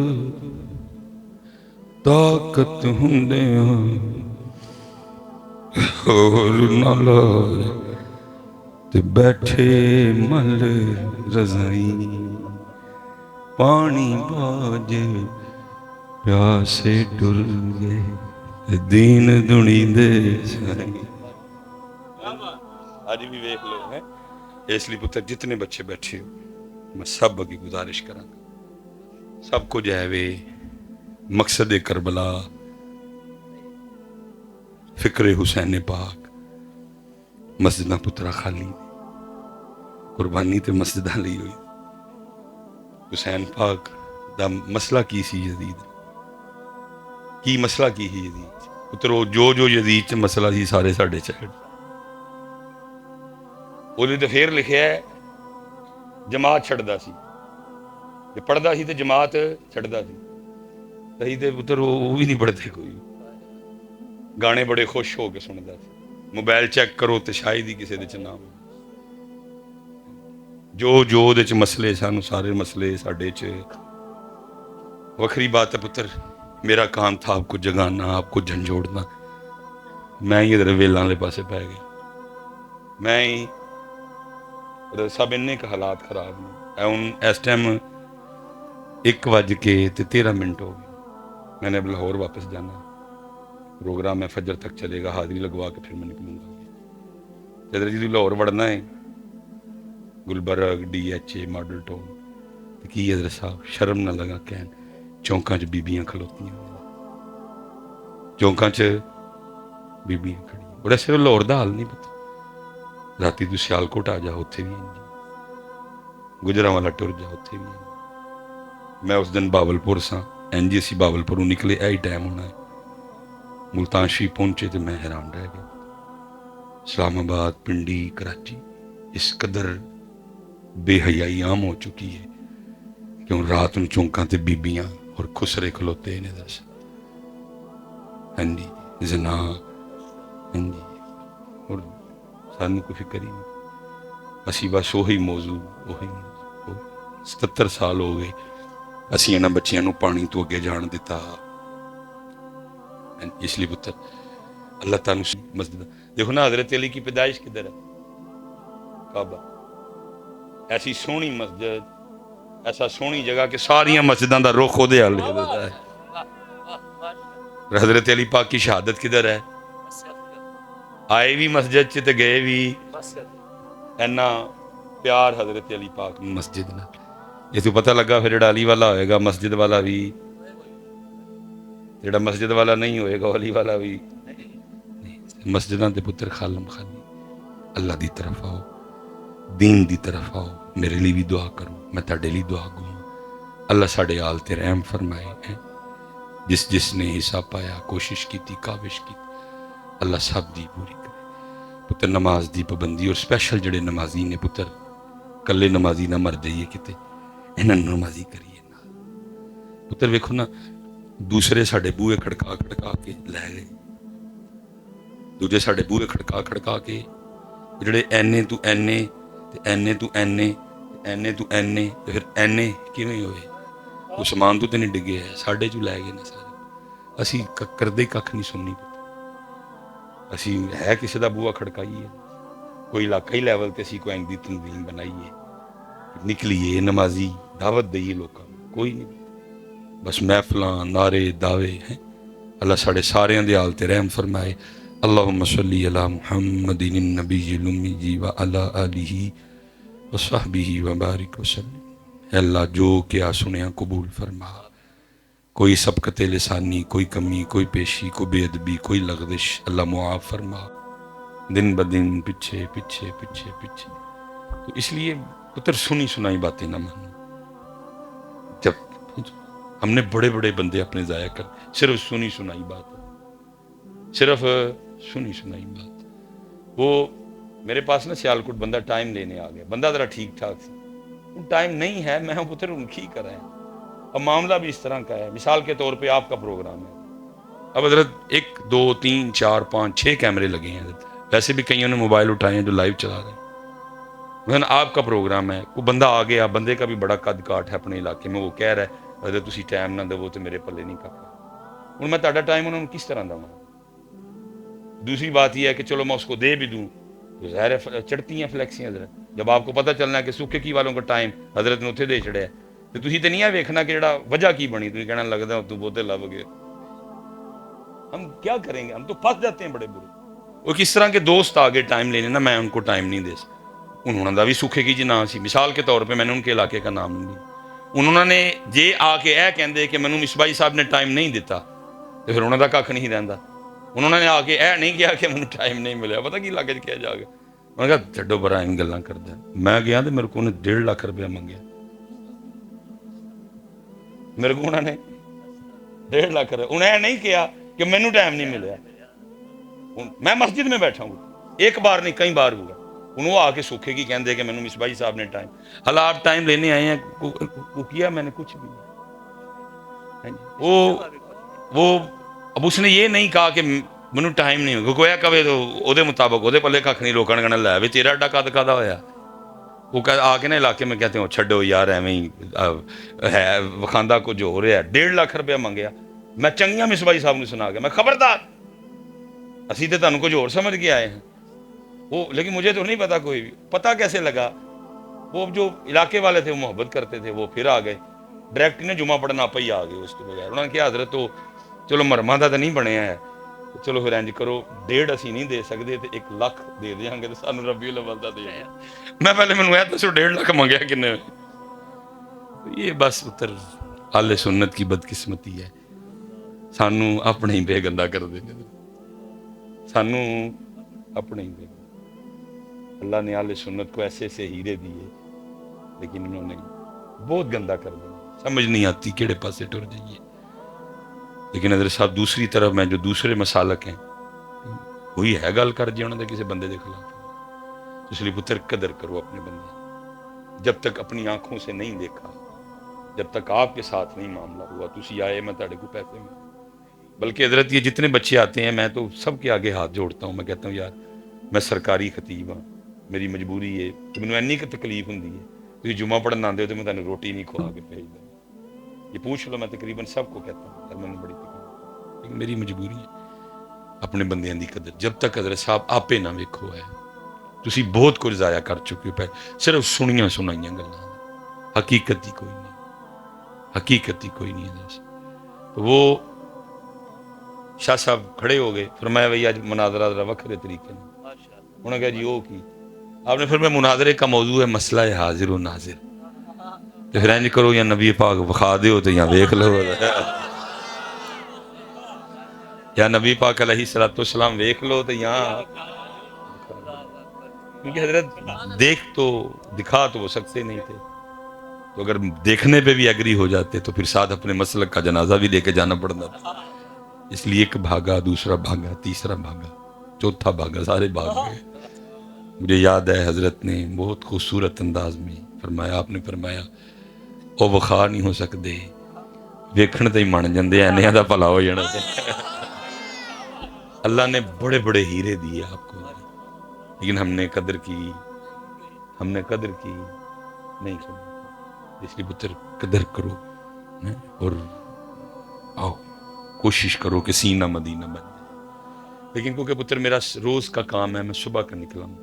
طاقت ہوندیاں زور نہ لایا تے بیٹھے مل رضائیں. پانی باج پیاسے ٹر گئے دین دنی دے سائیں. آج بھی ویکھ لو ہیں اس لیے پتر جتنے بچے بیٹھے ہو میں سب اگے گزارش کراں سب کچھ ہے وے مقصد کربلا فکر حسین پاک مسجداں پترا خالی قربانی تے مسجداں لی ہوئی حسین پاک دا مسئلہ کی سی یزید کی مسئلہ کی ہی یزید پترو جو یزید چ مسئلہ سی سارے ساڈے چ وہ تو پھر لکھیا ہے جماعت چھڑدا سی جے پڑھدا سی تے جماعت چھڑدا سی صحیح تے پتر وہ بھی نہیں پڑھتے کوئی گانے بڑے خوش ہو کے سندا سی موبائل چیک کرو تے شاید ہی کسی دے چ نام جو دے چ مسئلے سانو سارے مسئلے ساڈے چ وکھری بات ہے پتر میرا کام تھا آپ کو جگانا آپ کو جھنجھوڑنا میں ہی ادھر ویلاں والے پاسے پہ گیا میں ہی سب اننے کا حالات خراب ہیں ہوں اس ٹائم 1:13 ہو گئے میں نے اب لاہور واپس جانا ہے پروگرام ہے فجر تک چلے گا حاضری لگوا کے پھر میں نکلوں گا جدر جی لاہور وڑنا ہے گلبرگ DHA ماڈل ٹاؤن تو کی حضرت صاحب شرم نہ لگا کہن چونکاں چ بیبیاں کھلوتی چونکاں چ بیبیاں کھڑی اور ایسے لاہور دا حال نہیں پتا راتی تو سیالکوٹ آ جا اتنے بھی ہیں جی گجرانوالا ٹر جا اتنے بھی ہیں میں اس دن باولپور سا NGC باولپوروں نکلے ایہی ٹائم ہونا ہے ملتان شریف پہنچے تو میں حیران رہ گیا اسلام آباد پنڈی کراچی اس قدر بے حیائی عام ہو چکی ہے کیوں رات نو چونکاں تے بیبیاں اور خسرے کھلوتے نے دس ہاں جی زنا ہاں جی اور سانو کوئی فکر ہی نہیں اسی بس وہی موضوع 77 سال ہو گئے اسی انہاں بچیاں نو پانی تو اگے جان دیتا اس لیے پتر اللہ تعالیٰ مسجد دیکھو نا حضرت علی کی پیدائش کدھر ہے کعبہ ایسی سونی مسجد ایسا سونی جگہ کہ ساریاں مسجداں دا رخ دے حال ہے حضرت علی پاک کی شہادت کدھر ہے آئے بھی مسجد چ تے گئے بھی اینا پیار حضرت علی پاک مسجد نہ یہ تو پتہ لگا پھر جڑا علی والا ہوئے گا مسجد والا بھی جڑا مسجد والا نہیں ہوئے گا علی والا بھی مسجداں تے پتر خالم خالی اللہ دی طرف آؤ دین دی طرف آؤ میرے لیے بھی دعا کرو میں تہاڈے لیے دعا گوں اللہ ساڈے آل تے رحم فرمائے ہیں جس نے حصہ پایا کوشش کی تھی کاوش کی تھی اللہ سب دی پوری کرے پتر نماز دی پابندی اور سپیشل جڑے نمازی نے پتر کلے نمازی نہ مر جائیے کتے انہاں نمازی کریے نا پتر ویکھو نا دوسرے ساڈے بوئے کھڑکا کے لے گئے دوجے ساڈے بوئے کھڑکا کے جڑے اینے تو اینے تے اینے تو اینے اینے تو اینے پھر اینے کیویں ہوئے وہ سامان تو نہیں ڈگے ہے ساڈے چ لے گئے نے سارے اسی کردے کھ نہیں سننی پتا اسی ہے کسی دا بوا کھڑکائیے کوئی علاقائی لیول تے اسی کوئی دی تنظیم بنائیے نکلیے نمازی دعوت دئیے لوکاں کوئی نہیں بس محفلاں نعرے دعوے ہیں اللہ ساڑے سارے دے حال تے رحم فرمائے اللہم صلی علی محمد النبی الامی وعلی آلہ وصحبہ وبارک وسلم اے اللہ جو کیا سنیا قبول فرما کوئی سبقت لسانی کوئی کمی کوئی پیشی کوئی بے ادبی کوئی لغزش اللہ معاف فرما دن بدن پیچھے پیچھے پیچھے پیچھے تو اس لیے پتر سنی سنائی باتیں نہ مانو جب ہم نے بڑے بڑے بندے اپنے ضائع کر صرف سنی سنائی بات صرف سنی سنائی بات وہ میرے پاس نا سیالکوٹ بندہ ٹائم لینے آ گیا بندہ ذرا ٹھیک ٹھاک سی ٹائم نہیں ہے میں پتر ان کی کر رہے ہیں اب معاملہ بھی اس طرح کا ہے مثال کے طور پہ آپ کا پروگرام ہے اب حضرت 1 2 3 4 5 6 کیمرے لگے ہیں حضرت ویسے بھی کئیوں نے موبائل اٹھائے ہیں جو لائیو چلا رہے ہیں مثلا آپ کا پروگرام ہے وہ بندہ آ گیا بندے کا بھی بڑا قد کاٹ ہے اپنے علاقے میں وہ کہہ رہا ہے حضرت تسی ٹائم نہ دو تو میرے پلے نہیں کھا ہوں میں تہاڈا ٹائم انہوں نے کس طرح دوں دوسری بات یہ ہے کہ چلو میں اس کو دے بھی دوں تو ظاہر ہے چڑھتی ہیں فلیکسیاں حضرت جب آپ کو پتہ چلنا ہے کہ سکھے کی والوں کا ٹائم حضرت نے اتنے دے چڑھے تو تسی تے نہیں ہے ویکھنا کہ جڑا وجہ کی بنی تسی کہنا لگدا تو بہتے لب گئے ہم کیا کریں گے ہم تو پھنس جاتے ہیں بڑے برے وہ کس طرح کے دوست آگے ٹائم لینے نا میں ان کو ٹائم نہیں دے سکتا انہوں نے بھی سکھے کی جی نا سی. مثال کے طور پہ میں نے ان کے علاقے کا نام نہیں لیا. انہوں نے جے آ کے اے کہندے کہ مینوں مصباحی صاحب نے ٹائم نہیں دیتا تو پھر انہوں کا کھ نہیں رہتا. انہوں نے آ کے اے نہیں کیا کہ مینوں ٹائم نہیں ملیا. پتہ کی علاقے کیا جا کے انہوں نے کہا چھڈو برا ان گلاں کردا. میں گیا تو میرے کو انہیں 1.5 لاکھ روپیہ منگیا. میرے کو انہوں نے 1.5 لاکھ روپیہ. انہیں نہیں کیا کہ مینوں ٹائم نہیں ملیا. میں مسجد میں بیٹھا ہوں, ایک بار نہیں کئی بار ہوا. انہوں آ کے سوکھے کی کہندے کہ مینوں مصباحی صاحب نے ٹائم. حالا آپ ٹائم لینے آئے ہیں کو کیا میں نے کچھ بھی وہ اب اس نے یہ نہیں کہا کہ مینوں ٹائم نہیں ہوگا. گویا کہے تو وہ مطابق وہ پلے کھ نہیں روکن کہنا لے بھی تیرا ایڈا قد کدا ہوا. وہ آ کے نا علاقے میں کہتے ہیں چھڈو یار ایویں ہی ہے وکھاندا کچھ ہو رہا ہے. 1.5 لاکھ روپیہ منگیا. میں چنگیاں مصباحی صاحب نے سنا گیا میں خبردار اسی تو تمہیں کچھ اور سمجھ کے آئے ہیں. وہ لیکن مجھے تو نہیں پتا کوئی بھی. پتا کیسے لگا وہ جو علاقے والے تھے وہ محبت کرتے تھے وہ پھر آ گئے. ڈائریکٹ نے جمعہ پڑھنا آپ ہی آ گئے اس کے بغیر. انہوں نے کیا حضرت تو چلو مرما کا تو نہیں بنیا ہے چلو پھر انج کرو 1.5 اسی نہیں دے سکتے تو 1 لاکھ دے دیاں گے تو سانو ربیع الاول دا دے. میں پہلے مینوں اے دسو 1.5 لاکھ منگیا کنے. یہ بس اتر اہل سنت کی بدقسمتی ہے. سانو اپنے ہی بے گندا کر دے. سانو اپنے ہی بے. اللہ نے اہل سنت کو ایسے ایسے ہیرے دیے لیکن انہوں نے بہت گندا کر دیا. سمجھ نہیں آتی کہڑے پاسے ٹر جائیے. لیکن حضرت صاحب دوسری طرف میں جو دوسرے مسالک ہیں وہی ہے گل کر جی انہوں نے کسی بندے کے خلاف. اس لیے پتر قدر کرو اپنے بندے. جب تک اپنی آنکھوں سے نہیں دیکھا جب تک آپ کے ساتھ نہیں معاملہ ہوا تسی آئے میں تاڑے کو پیسے میں. بلکہ حضرت یہ جتنے بچے آتے ہیں میں تو سب کے آگے ہاتھ جوڑتا ہوں. میں کہتا ہوں یار میں سرکاری خطیب ہاں میری مجبوری ہے کہ مینوں اینی کہ تکلیف ہوندی ہے. تسی جمعہ پڑھن آندے ہو تو میں تانوں روٹی نہیں کھوا کے بھیج دوں. یہ پوچھ لو میں تقریباً سب کو کہتا ہوں یار مینوں بڑی تکلیف لیکن میری مجبوری ہے. اپنے بندیاں دی قدر جب تک حضرت صاحب آپے نہ ویکھو ہے تسی بہت کچھ ضائع کر چکے ہو. صرف سنیاں سنائیاں گلاں حقیقت ہی کوئی نہیں. حقیقت ہی کوئی نہیں ہے. تو وہ شاہ صاحب کھڑے ہو گئے. فرمایا بھائی آج مناظرہ ذرا وکھرے طریقے میں. انہوں نے کہا جی وہ کی آپ نے فرمایا مناظرے کا موضوع ہے مسئلہ حاضر و ناظر. تو پھر انج کرو یا نبی پاک بخا دیو تو یا دیکھ لو یا نبی پاک علیہ الصلوۃ والسلام دیکھ لو تو یا کیونکہ حضرت دیکھ تو دکھا تو وہ سکتے نہیں تھے. تو اگر دیکھنے پہ بھی ایگری ہو جاتے تو پھر ساتھ اپنے مسلک کا جنازہ بھی لے کے جانا پڑتا تھا. اس لیے ایک بھاگا دوسرا بھاگا تیسرا بھاگا چوتھا بھاگا سارے بھاگ گئے. مجھے یاد ہے حضرت نے بہت خوبصورت انداز میں فرمایا. آپ نے فرمایا او بخار نہیں ہو سکتے ویکھن تے ہی من جاندے اینیاں دا بھلا ہو جانا. اللہ نے بڑے بڑے ہیرے دیے آپ کو لیکن ہم نے قدر کی نہیں کی. اس لیے پتر قدر کرو اور آؤ کوشش کرو کہ سینہ مدینہ بن جائے. لیکن کیونکہ پتر میرا روز کا کام ہے میں صبح کا نکلا ہوں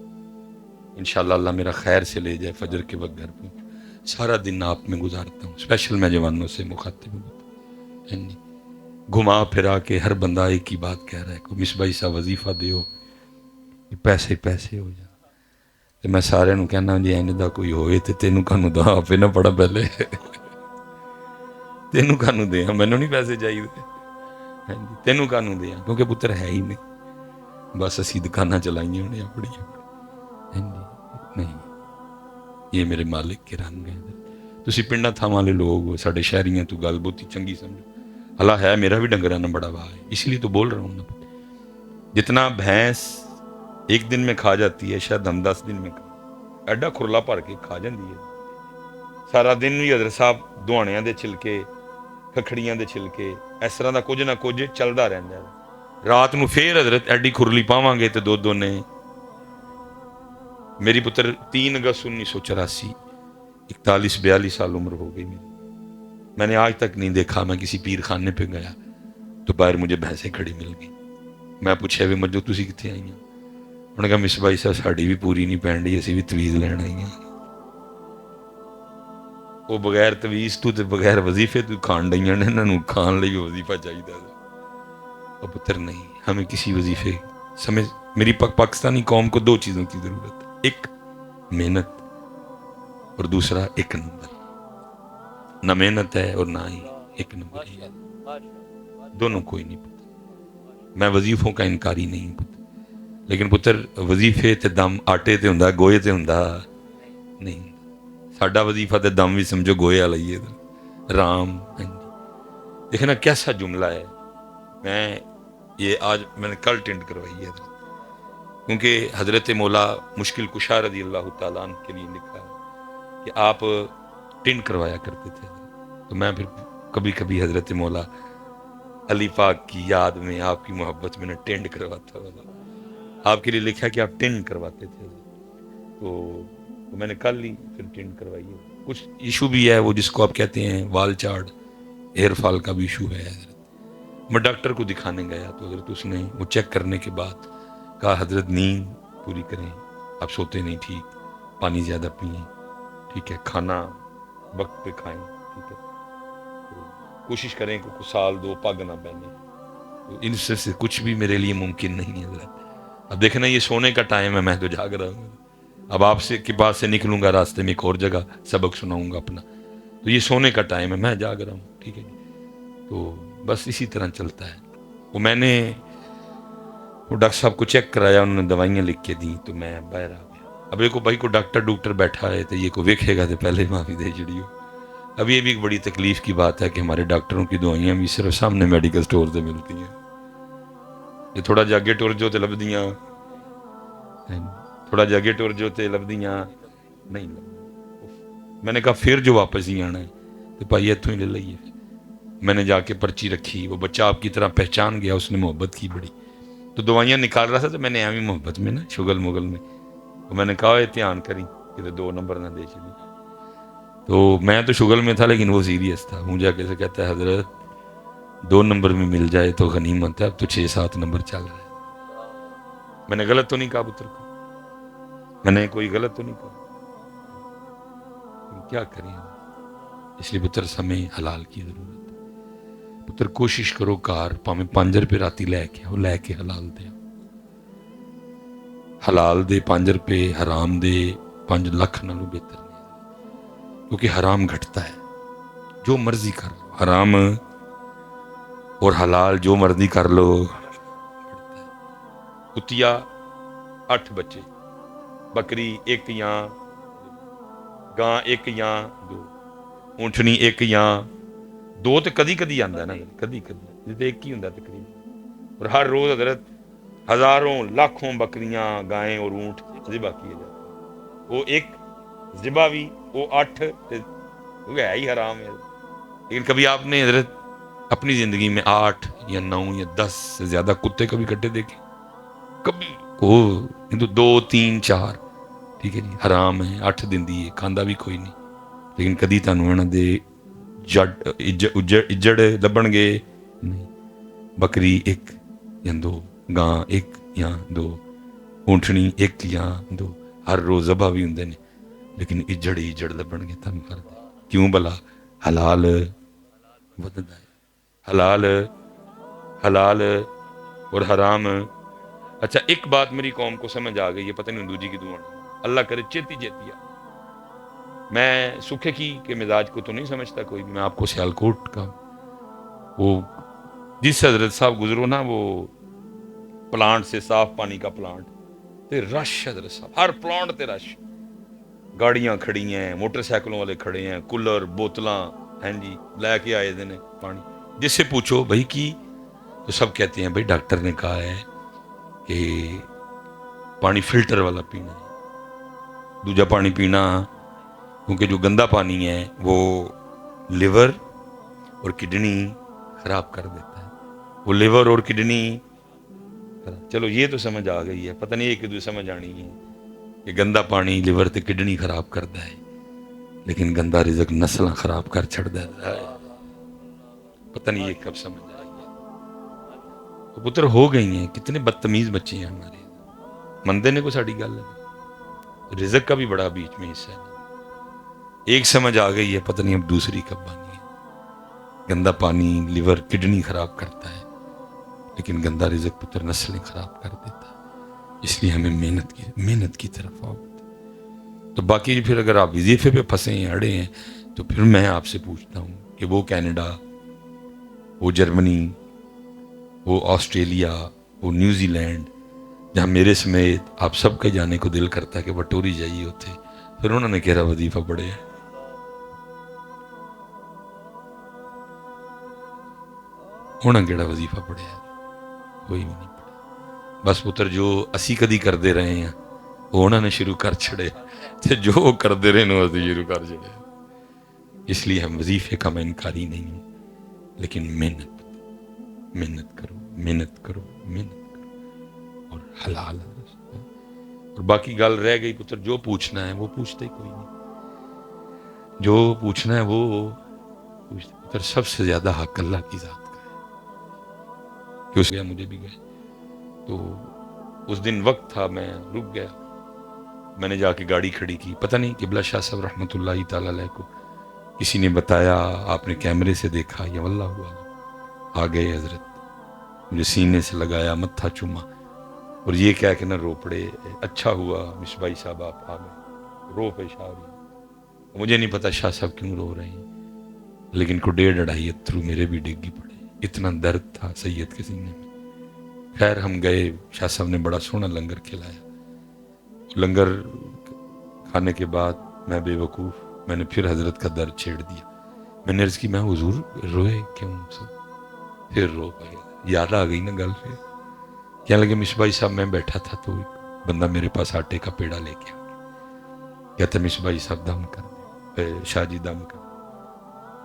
انشاءاللہ اللہ میرا خیر سے لے جائے فجر کے وقت گھر پہ سارا دن آپ میں گزارتا ہوں. اسپیشل میں جوانوں سے مخاطب ہوں. گھما پھرا کے ہر بندہ ایک ہی بات کہہ رہا ہے کوئی مصباحی صاحب وظیفہ دیو پیسے ہو جائے. تو میں سارے نو کہنا جی اینج دا کوئی ہوئے تو تینوں کانوں دا آپ نہ پڑھا پہلے تینوں کانوں دے مینوں نہیں پیسے چاہیے تینوں کانوں دے کیونکہ پتر ہے ہی نہیں. بس اسی دکاناں چلائیاں ہونے اپنی نہیں. یہ میرے مالک کے رنگ ہیں. تسی پنڈاں تھاواں والے لوگ ہو ساڈے شہریاں تو گل بہت ہی چنگی سمجھو. اللہ ہے میرا بھی ڈنگراں نہ بڑا وا ہے اس لیے تو بول رہا ہوں نا. جتنا بھینس ایک دن میں کھا جاتی ہے شاید ہم 10 دن میں ایڈا کھرلا بھر کے کھا جاندی ہے. سارا دن بھی حضرت صاحب دوانیاں دے چھلکے ککھڑیاں دے چھلکے اس طرح دا کچھ نہ کچھ چلدا رہندا ہے. رات نو پھر حضرت ایڈی کھرلی پاواں گے تے دو نے. میری پتر 3 اگست 1984 41-42 سال عمر ہو گئی میری. میں نے آج تک نہیں دیکھا میں کسی پیر خانے پہ گیا تو باہر مجھے بھینسیں کھڑی مل گئی. میں پوچھا بھی مجھے تسی کتنے آئی ہیں. انہوں نے کہا مصباحی صاحب ساڑی بھی پوری نہیں پہن رہی اسی بھی تویز لین آئی ہیں. وہ بغیر تویز تو تے بغیر وظیفے تو کھان ڈیاں نے انہوں کھان لئی وظیفہ چاہیے تھا. اور پتر نہیں ہمیں کسی وظیفے سمجھ میری پاکستانی قوم کو 2 چیزوں کی ضرورت ہے. ایک محنت اور دوسرا ایک نمبر. نہ محنت ہے اور نہ ہی ایک نمبر ہے، دونوں کوئی نہیں پتا. میں وظیفوں کا انکاری نہیں پتا، لیکن پتر وظیفے تے دم آٹے تے ہوندا، گوئے تے ہوندا نہیں. ساڈا وظیفہ تے دم بھی سمجھو گوئے والا ہی ہے. رام دیکھنا کیسا جملہ ہے. میں یہ آج میں نے کل ٹینڈ کروائی ہے، کیونکہ حضرت مولا مشکل کشا رضی اللہ تعالیٰ عنہ کے لیے لکھا ہے کہ آپ ٹینڈ کروایا کرتے تھے. تو میں پھر کبھی کبھی حضرت مولا علی پاک کی یاد میں، آپ کی محبت میں نے ٹینڈ کرواتا ہوا. آپ کے لیے لکھا کہ آپ ٹینڈ کرواتے تھے. تو میں نے کل ہی پھر ٹینڈ کروائی ہے. کچھ ایشو بھی ہے وہ جس کو آپ کہتے ہیں وال چاڑ، ایئر فال کا بھی ایشو ہے. حضرت میں ڈاکٹر کو دکھانے گیا تو حضرت اس نے وہ چیک کرنے کے بعد کہا حضرت نیند پوری کریں، آپ سوتے نہیں ٹھیک، پانی زیادہ پئیں، ٹھیک ہے، کھانا وقت پہ کھائیں، ٹھیک ہے، کوشش کریں کہ کچھ سال دو پگ نہ پہنیں. تو ان سے کچھ بھی میرے لیے ممکن نہیں ہے حضرت. اب دیکھنا یہ سونے کا ٹائم ہے، میں تو جاگ رہا ہوں. اب آپ سے کے پاس سے نکلوں گا راستے میں ایک اور جگہ سبق سناؤں گا اپنا، تو یہ سونے کا ٹائم ہے، میں جاگ رہا ہوں. ٹھیک ہے جی. تو بس اسی طرح چلتا ہے. وہ میں نے وہ ڈاکٹر صاحب کو چیک کرایا، انہوں نے دوائیاں لکھ کے دیں تو میں باہر آ گیا. اب ایک بھائی کو ڈاکٹر بیٹھا ہے تو یہ کو ویکھے گا تو پہلے معافی دے جڑی ہو. اب یہ بھی ایک بڑی تکلیف کی بات ہے کہ ہمارے ڈاکٹروں کی دوائیاں بھی صرف سامنے میڈیکل سٹور سے ملتی ہیں. یہ تھوڑا جا اگے ٹر جو تے لبدیاں، تھوڑا جا اگے ٹر جو تے لبدیاں نہیں. میں نے کہا پھر جو واپس ہی آنا ہے تو بھائی اتوں ہی لے لئیے. میں نے جا کے پرچی رکھی، وہ بچہ آپ کی طرح پہچان گیا، اس نے محبت کی بڑی. تو دوائیاں نکال رہا تھا تو میں نے ایویں محبت میں نا شگل مغل میں تو میں نے کہا دھیان کری کہ 2 نمبر نہ دے چلی. تو میں تو شگل میں تھا لیکن وہ سیریس تھا. مجھے جا کے کہتا ہے حضرت 2 نمبر میں مل جائے تو غنیمت ہے، اب تو 6-7 نمبر چل رہا ہے. میں نے غلط تو نہیں کہا پتر کو، میں نے کوئی غلط تو نہیں کہا، کیا کریں. اس لیے پتر سمیں حلال کی ضرورت ہے. پتر کوشش کرو کار پاویں 5 روپے راتی لے کے آؤ، لے کے حلال دے. حلال دے 5 روپے، حرام دے 5 لاکھ نالوں بہتر نہیں، کیونکہ حرام گھٹتا ہے. جو مرضی کر لو، حرام اور حلال جو مرضی کر لو گھٹتا ہے. کتیا 8 بچے، بکری 1 یا گاں 1 یا 2، اونٹنی 1 یا 2 تو کدی کدی آتا ہے نا، کدی کدی تو 1 ہی ہوتا تقریباً. اور ہر روز حضرت ہزاروں لاکھوں بکریاں، گائیں اور اونٹ ذبح کیے جاتے ہیں. وہ 1 ذبح بھی، وہ 8 وہ ہے ہی حرام ہے. لیکن کبھی آپ نے حضرت اپنی زندگی میں 8 یا 9 یا 10 سے زیادہ کتے کبھی کٹے دیکھے؟ کبھی وہ 2 3 4 ٹھیک ہے جی حرام ہے. 8 دن دی کھاندہ بھی کوئی نہیں، لیکن کدی تانوں انہاں دے اجڑ لبن گے نہیں. بکری 1 یا 2، گاں 1 یا 2، اونٹنی 1 یا 2، ہر روز ذبح بھی ہوندے نے، لیکن اجڑ لبن گے تم کر دے. کیوں بلا؟ حلال وددا ہے. حلال اور حرام. اچھا ایک بات میری قوم کو سمجھ آ گئی ہے، پتہ نہیں دوجی کی دعا اللہ کرے چیتی آ. میں سکھے کی کے مزاج کو تو نہیں سمجھتا کوئی بھی. میں آپ کو سیالکوٹ کا وہ جس حضرت صاحب گزرو نا، وہ پلانٹ سے صاف پانی کا پلانٹ تے رش حضرت صاحب، ہر پلانٹ تے رش، گاڑیاں کھڑی ہیں، موٹر سائیکلوں والے کھڑے ہیں، کولر بوتلاں ہیں جی لے کے آئے دے نے پانی. جس سے پوچھو بھائی کی، تو سب کہتے ہیں بھائی ڈاکٹر نے کہا ہے کہ پانی فلٹر والا پینا ہے، دوجا پانی پینا، کیونکہ جو گندا پانی ہے وہ لیور اور کڈنی خراب کر دیتا ہے. وہ لیور اور کڈنی، چلو یہ تو سمجھ آ گئی ہے. پتہ نہیں ایک دوسرے سمجھ آنی ہے کہ گندا پانی لیور تے کڈنی خراب کرتا ہے، لیکن گندا رزق نسلاں خراب کر چھڑ دیتا ہے. پتہ نہیں یہ کب سمجھ آئی ہے. تو پتر ہو گئی ہیں، کتنے بدتمیز بچے ہیں ہمارے. مندے نے کوئی ساڑی گل ہے، رزق کا بھی بڑا بیچ میں حصہ ہے. ایک سمجھ آ گئی ہے، پتہ نہیں اب دوسری کب بانی ہے. گندا پانی لیور کڈنی خراب کرتا ہے، لیکن گندا رزق پتر نسلیں خراب کر دیتا ہے. اس لیے ہمیں محنت کی طرف آؤ. تو باقی پھر اگر آپ وظیفے پہ پھنسے ہیں اڑے ہیں تو پھر میں آپ سے پوچھتا ہوں کہ وہ کینیڈا، وہ جرمنی، وہ آسٹریلیا، وہ نیوزی لینڈ، جہاں میرے سمیت آپ سب کے جانے کو دل کرتا ہے کہ وٹوری جائیے ہوتے، پھر انہوں نے کہا وظیفہ پڑھے ہونا کہڑا وظیفہ پڑھیا کوئی بھی نہیں پڑھے. بس پتر جو اسی کدی کرتے رہے ہیں وہ انہوں نے شروع کر چھڑے، جو کرتے رہے نا اسی شروع کر چھڑے. اس لیے ہم وظیفے کا میں انکاری نہیں ہوں، لیکن محنت کرو، محنت کرو، محنت کرو اور حلال. اور باقی گل رہ گئی پتر جو پوچھنا ہے وہ پوچھتے ہی کوئی نہیں، جو پوچھنا ہے وہ پوچھتے. پتر سب سے زیادہ حق اللہ کی ذات کا ہے کہ اس گیا مجھے بھی گئے. تو اس دن وقت تھا میں رک گیا، میں نے جا کے گاڑی کھڑی کی. پتہ نہیں قبلہ شاہ صاحب رحمۃ اللہ تعالی علیہ کو کسی نے بتایا، آپ نے کیمرے سے دیکھا یا واللہ ہوا، آ گئے حضرت، مجھے سینے سے لگایا، متھا چوما اور یہ کہہ کے نہ رو پڑے اچھا ہوا مصباحی صاحب آپ آ گئے. رو پیش آ رہی، مجھے نہیں پتا شاہ صاحب کیوں رو رہے ہیں، لیکن کو 1.5 اتھرو میرے بھی ڈگی پڑے. اتنا درد تھا سید کے سینے میں. خیر ہم گئے، شاہ صاحب نے بڑا سونا لنگر کھلایا. لنگر کھانے کے بعد میں بے وقوف میں نے پھر حضرت کا درد چھیڑ دیا. میں نے عرض کی میں حضور روئے کیوں سب؟ پھر رو پائے، یاد آ گئی نا گل. پھر کہنے لگے مصباحی صاحب میں بیٹھا تھا تو ایک بندہ میرے پاس آٹے کا پیڑا لے کے کہتا مصباحی صاحب دم کر دے، شاہ جی دم کر.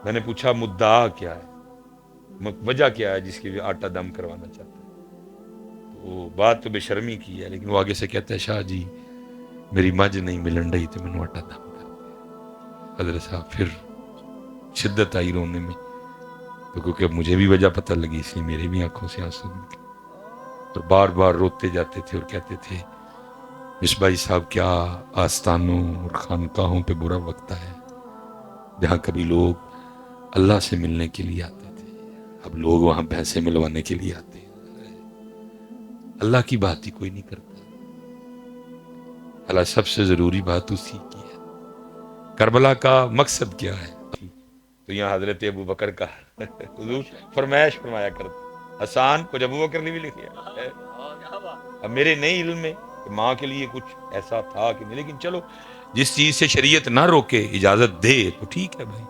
میں نے پوچھا مدعا کیا ہے، وجہ کیا ہے جس کی بھی آٹا دم کروانا چاہتا ہے؟ وہ بات تو بے شرمی کی ہے، لیکن وہ آگے سے کہتا ہے شاہ جی میری مجھ نہیں ملن رہی تو میں آٹا دم کر دے. حضرت صاحب پھر شدت آئی رونے میں، تو کیونکہ اب مجھے بھی وجہ پتہ لگی اس لیے میرے بھی آنکھوں سے آنسو نکلے اور بار بار روتے جاتے تھے اور کہتے تھے مصباحی صاحب کیا آستانوں اور خانقاہوں پہ برا وقت ہے جہاں کبھی لوگ اللہ سے ملنے کے لیے آتے تھے، اب لوگ وہاں پیسے ملوانے کے لیے آتے ہیں. اللہ کی بات ہی کوئی نہیں کرتا. اللہ سب سے ضروری بات اسی کی ہے. کربلا کا مقصد کیا ہے؟ تو یہاں حضرت ابو بکر کا حضور فرمائش فرمایا کرتا، حسان کچھ ابو بکر نے بھی لکھا. اب میرے نہیں علم میں کہ ماں کے لیے کچھ ایسا تھا کہ نہیں، لیکن چلو جس چیز سے شریعت نہ روکے اجازت دے تو ٹھیک ہے بھائی.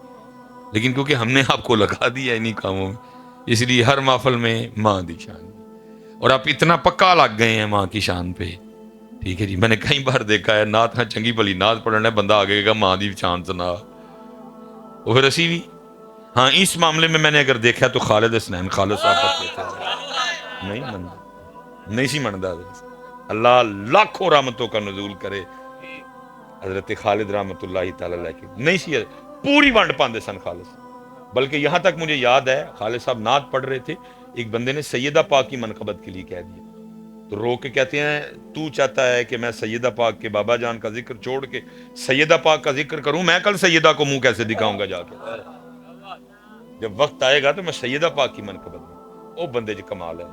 لیکن کیونکہ ہم نے آپ کو لگا دیا انہیں کاموں میں، اس لیے ہر محفل میں ماں دی شان، اور آپ اتنا پکا لگ گئے ہیں ماں کی شان پہ. ٹھیک ہے جی، میں نے کئی بار دیکھا ہے نعت نہ چنگی بھلی نعت پڑھنا ہے، بندہ آگے گا ماں دی شان سنا، وہ پھر اسی بھی. ہاں اس معاملے میں نے اگر دیکھا تو خالد حسنین خالد صاحب پڑھتے تھے، نہیں منتا نہیں سی منتا. اللہ لاکھوں رحمتوں کا نزول کرے حضرت خالد رحمۃ اللہ تعالی علیہ کی، نہیں سی پوری ونڈ پاندے سن خالد. بلکہ یہاں تک مجھے یاد ہے خالد صاحب نعت پڑھ رہے تھے، ایک بندے نے سیدہ پاک کی منقبت کے لیے کہہ دیا تو رو کے کہتے ہیں تو چاہتا ہے کہ میں سیدہ پاک کے بابا جان کا ذکر چھوڑ کے سیدہ پاک کا ذکر کروں؟ میں کل سیدہ کو منہ کیسے دکھاؤں گا جا کے؟ جب وقت آئے گا تو میں سیدہ پاک کی منقبت میں. وہ بندے جو کمال ہے،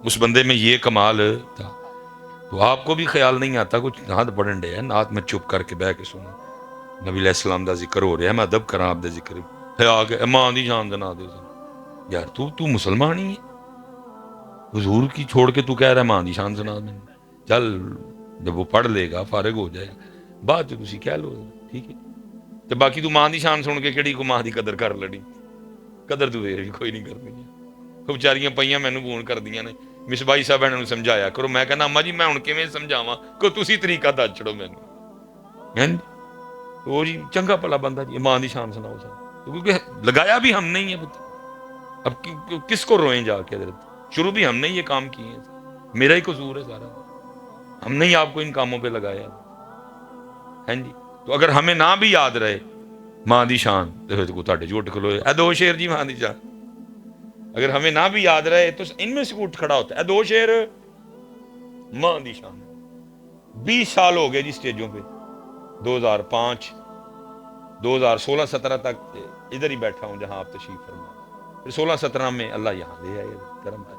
اس بندے میں یہ کمال تھا. تو آپ کو بھی خیال نہیں آتا کچھ نعت پڑھن ڈے ہے، نعت میں چپ کر کے بہ کے سنا نبی علیہ السلام دا ذکر ہو رہا ہے، میں ادب کراں آپ دے ذکر ہے آ کے ماں دی جان دے نا دے. یار تو مسلمان ہی ہے، حضور کی چھوڑ کے تو کہہ رہا ہے ماں دی شان سنا دیں. چل جب وہ پڑھ لے گا فارغ ہو جائے گا بعد جو تسی کہہ لو ٹھیک ہے. تو باقی تو ماں دی شان سن کے کہڑی کو ماں دی قدر کر لڑی، قدر تو ویر بھی کوئی نہیں کرنی. وہ بچاریاں پئیاں مینوں فون کر دیاں نے مصباحی صاحب انہوں نے سمجھایا کرو. میں کہنا اما جی میں ہن کیویں سمجھاواں کوئی تسی طریقہ دس چھڑو مینوں. وہ جی چنگا بھلا بندہ جی ماں دی شان سناؤ سر، کیونکہ لگایا بھی ہم نہیں ہے پتر. اب کس کو روئیں جا کے حضرت؟ شروع بھی ہم نے یہ کام کیے ہیں، میرا ہی قصور ہے سارا، ہم نے ہی آپ کو ان کاموں پہ لگایا ہے جی. تو اگر ہمیں نہ بھی یاد رہے ماں دی شان تو تہاڈے جو اٹھ کھلوئے اے دو شیر جی ماں دی شان، اگر ہمیں نہ بھی یاد رہے تو ان میں سے اٹھ کھڑا ہوتا ہے اے دو شیر ماں دی شان. 20 سال ہو گئے جی سٹیجوں پہ، 2005 2016-17 تک ادھر ہی بیٹھا ہوں جہاں آپ تشریف فرما، پھر 16-17 میں اللہ یہاں لے آئے کرم ہے،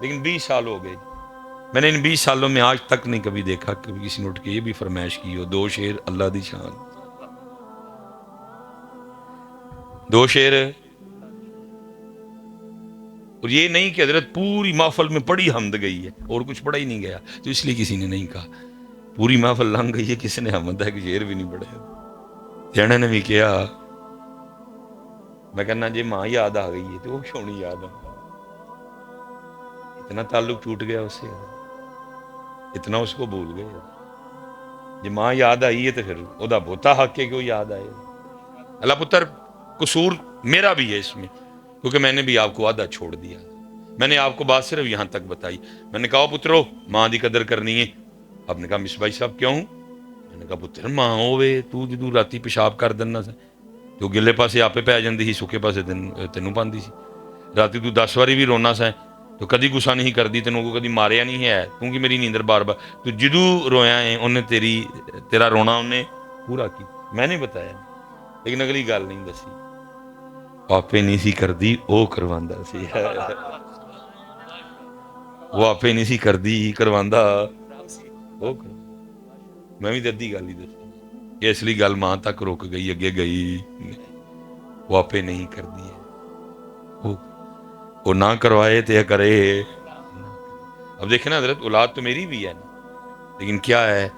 لیکن 20 سال ہو گئے جی. میں نے ان 20 سالوں میں آج تک نہیں کبھی دیکھا کبھی کسی نے اٹھ کے یہ بھی فرمائش کی ہو 2 شعر اللہ دی شان، 2 شعر، اور یہ نہیں کہ حضرت پوری محفل میں پڑھی حمد گئی ہے اور کچھ پڑھا ہی نہیں گیا تو اس لیے کسی نے نہیں کہا، پوری محفل لنگ گئی ہے کسی نے حمد ہے کہ شعر بھی نہیں پڑھے، جنے نے بھی کیا میں کہنا جی ماں یاد آ گئی ہے تو وہ کیوں نہیں یاد آ، اتنا تعلق ٹوٹ گیا اس سے، اتنا اس کو بھول گئے، جی ماں یاد آئی ہے تو پھر وہ بہتا حق ہے کہ وہ یاد آئے۔ اللہ پتر قصور میرا بھی ہے اس میں، کیونکہ میں نے بھی آپ کو آدھا چھوڑ دیا، میں نے آپ کو بات صرف یہاں تک بتائی، میں نے کہا پترو ماں دی قدر کرنی ہے، آپ نے کہا مس بھائی صاحب کیوں؟ میں نے کہا پتر ماں ہوے تو جدوں راتی پیشاب کر دینا سا تو گلے پاسے آپے پی جاندی سی سکے پاسے تینوں پاندی سی، راتی تو 10 واری بھی رونا سا تو کدی گسا نہیں کردی، تینوں کو کدی ماریا نہیں ہے کیونکہ میری نیندر بار بار تو جدوں رویا ہے انہیں تیرا رونا انہیں پورا کی، میں نے بتایا لیکن اگلی گل نہیں دسی، آپے نہیں سی کردی او کرواندا سی، وہ آپے نہیں سی کردی کرواندا او، میں بھی ادھی گل ہی دسی، اس لیے گل ماں تک رک گئی، اگے گئی وہ آپے نہیں کردی ہے وہ نہ کروائے تو کرے، اب دیکھیں نا حضرت اولاد تو میری بھی ہے نا، لیکن کیا ہے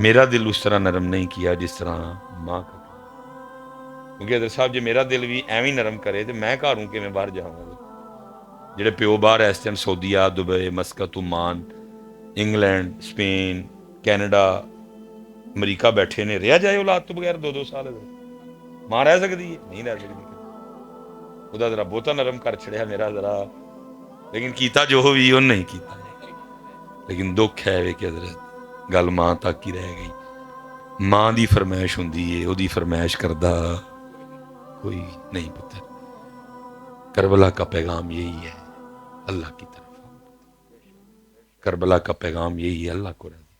میرا دل اس طرح نرم نہیں کیا جس طرح ماں کا، کیونکہ حضرت صاحب جی میرا دل بھی ایویں نرم کرے تو میں گھر ہوں کہ میں باہر جاؤں گا، جڑے پیو باہر اس ٹائم سعودیہ دبئی مسقط عمان انگلینڈ سپین کینیڈا امریکہ بیٹھے نے، رہ جائے اولاد تو بغیر 2 سال ماں رہ سکتی ہے نہیں رہ سکتی، خدا ذرا بہتا نرم کر چھڑیا میرا ذرا، لیکن کیتا جو ہوئی انہوں نہیں کیتا، لیکن دکھ ہے کہ حضرت گل ماں تک ہی رہ گئی، ماں دی فرمائش ہوندی ہے وہ دی فرمائش کردہ کوئی نہیں پتر، کربلا کا پیغام یہی ہے اللہ کی طرف، کربلا کا پیغام یہی ہے اللہ کو رہتا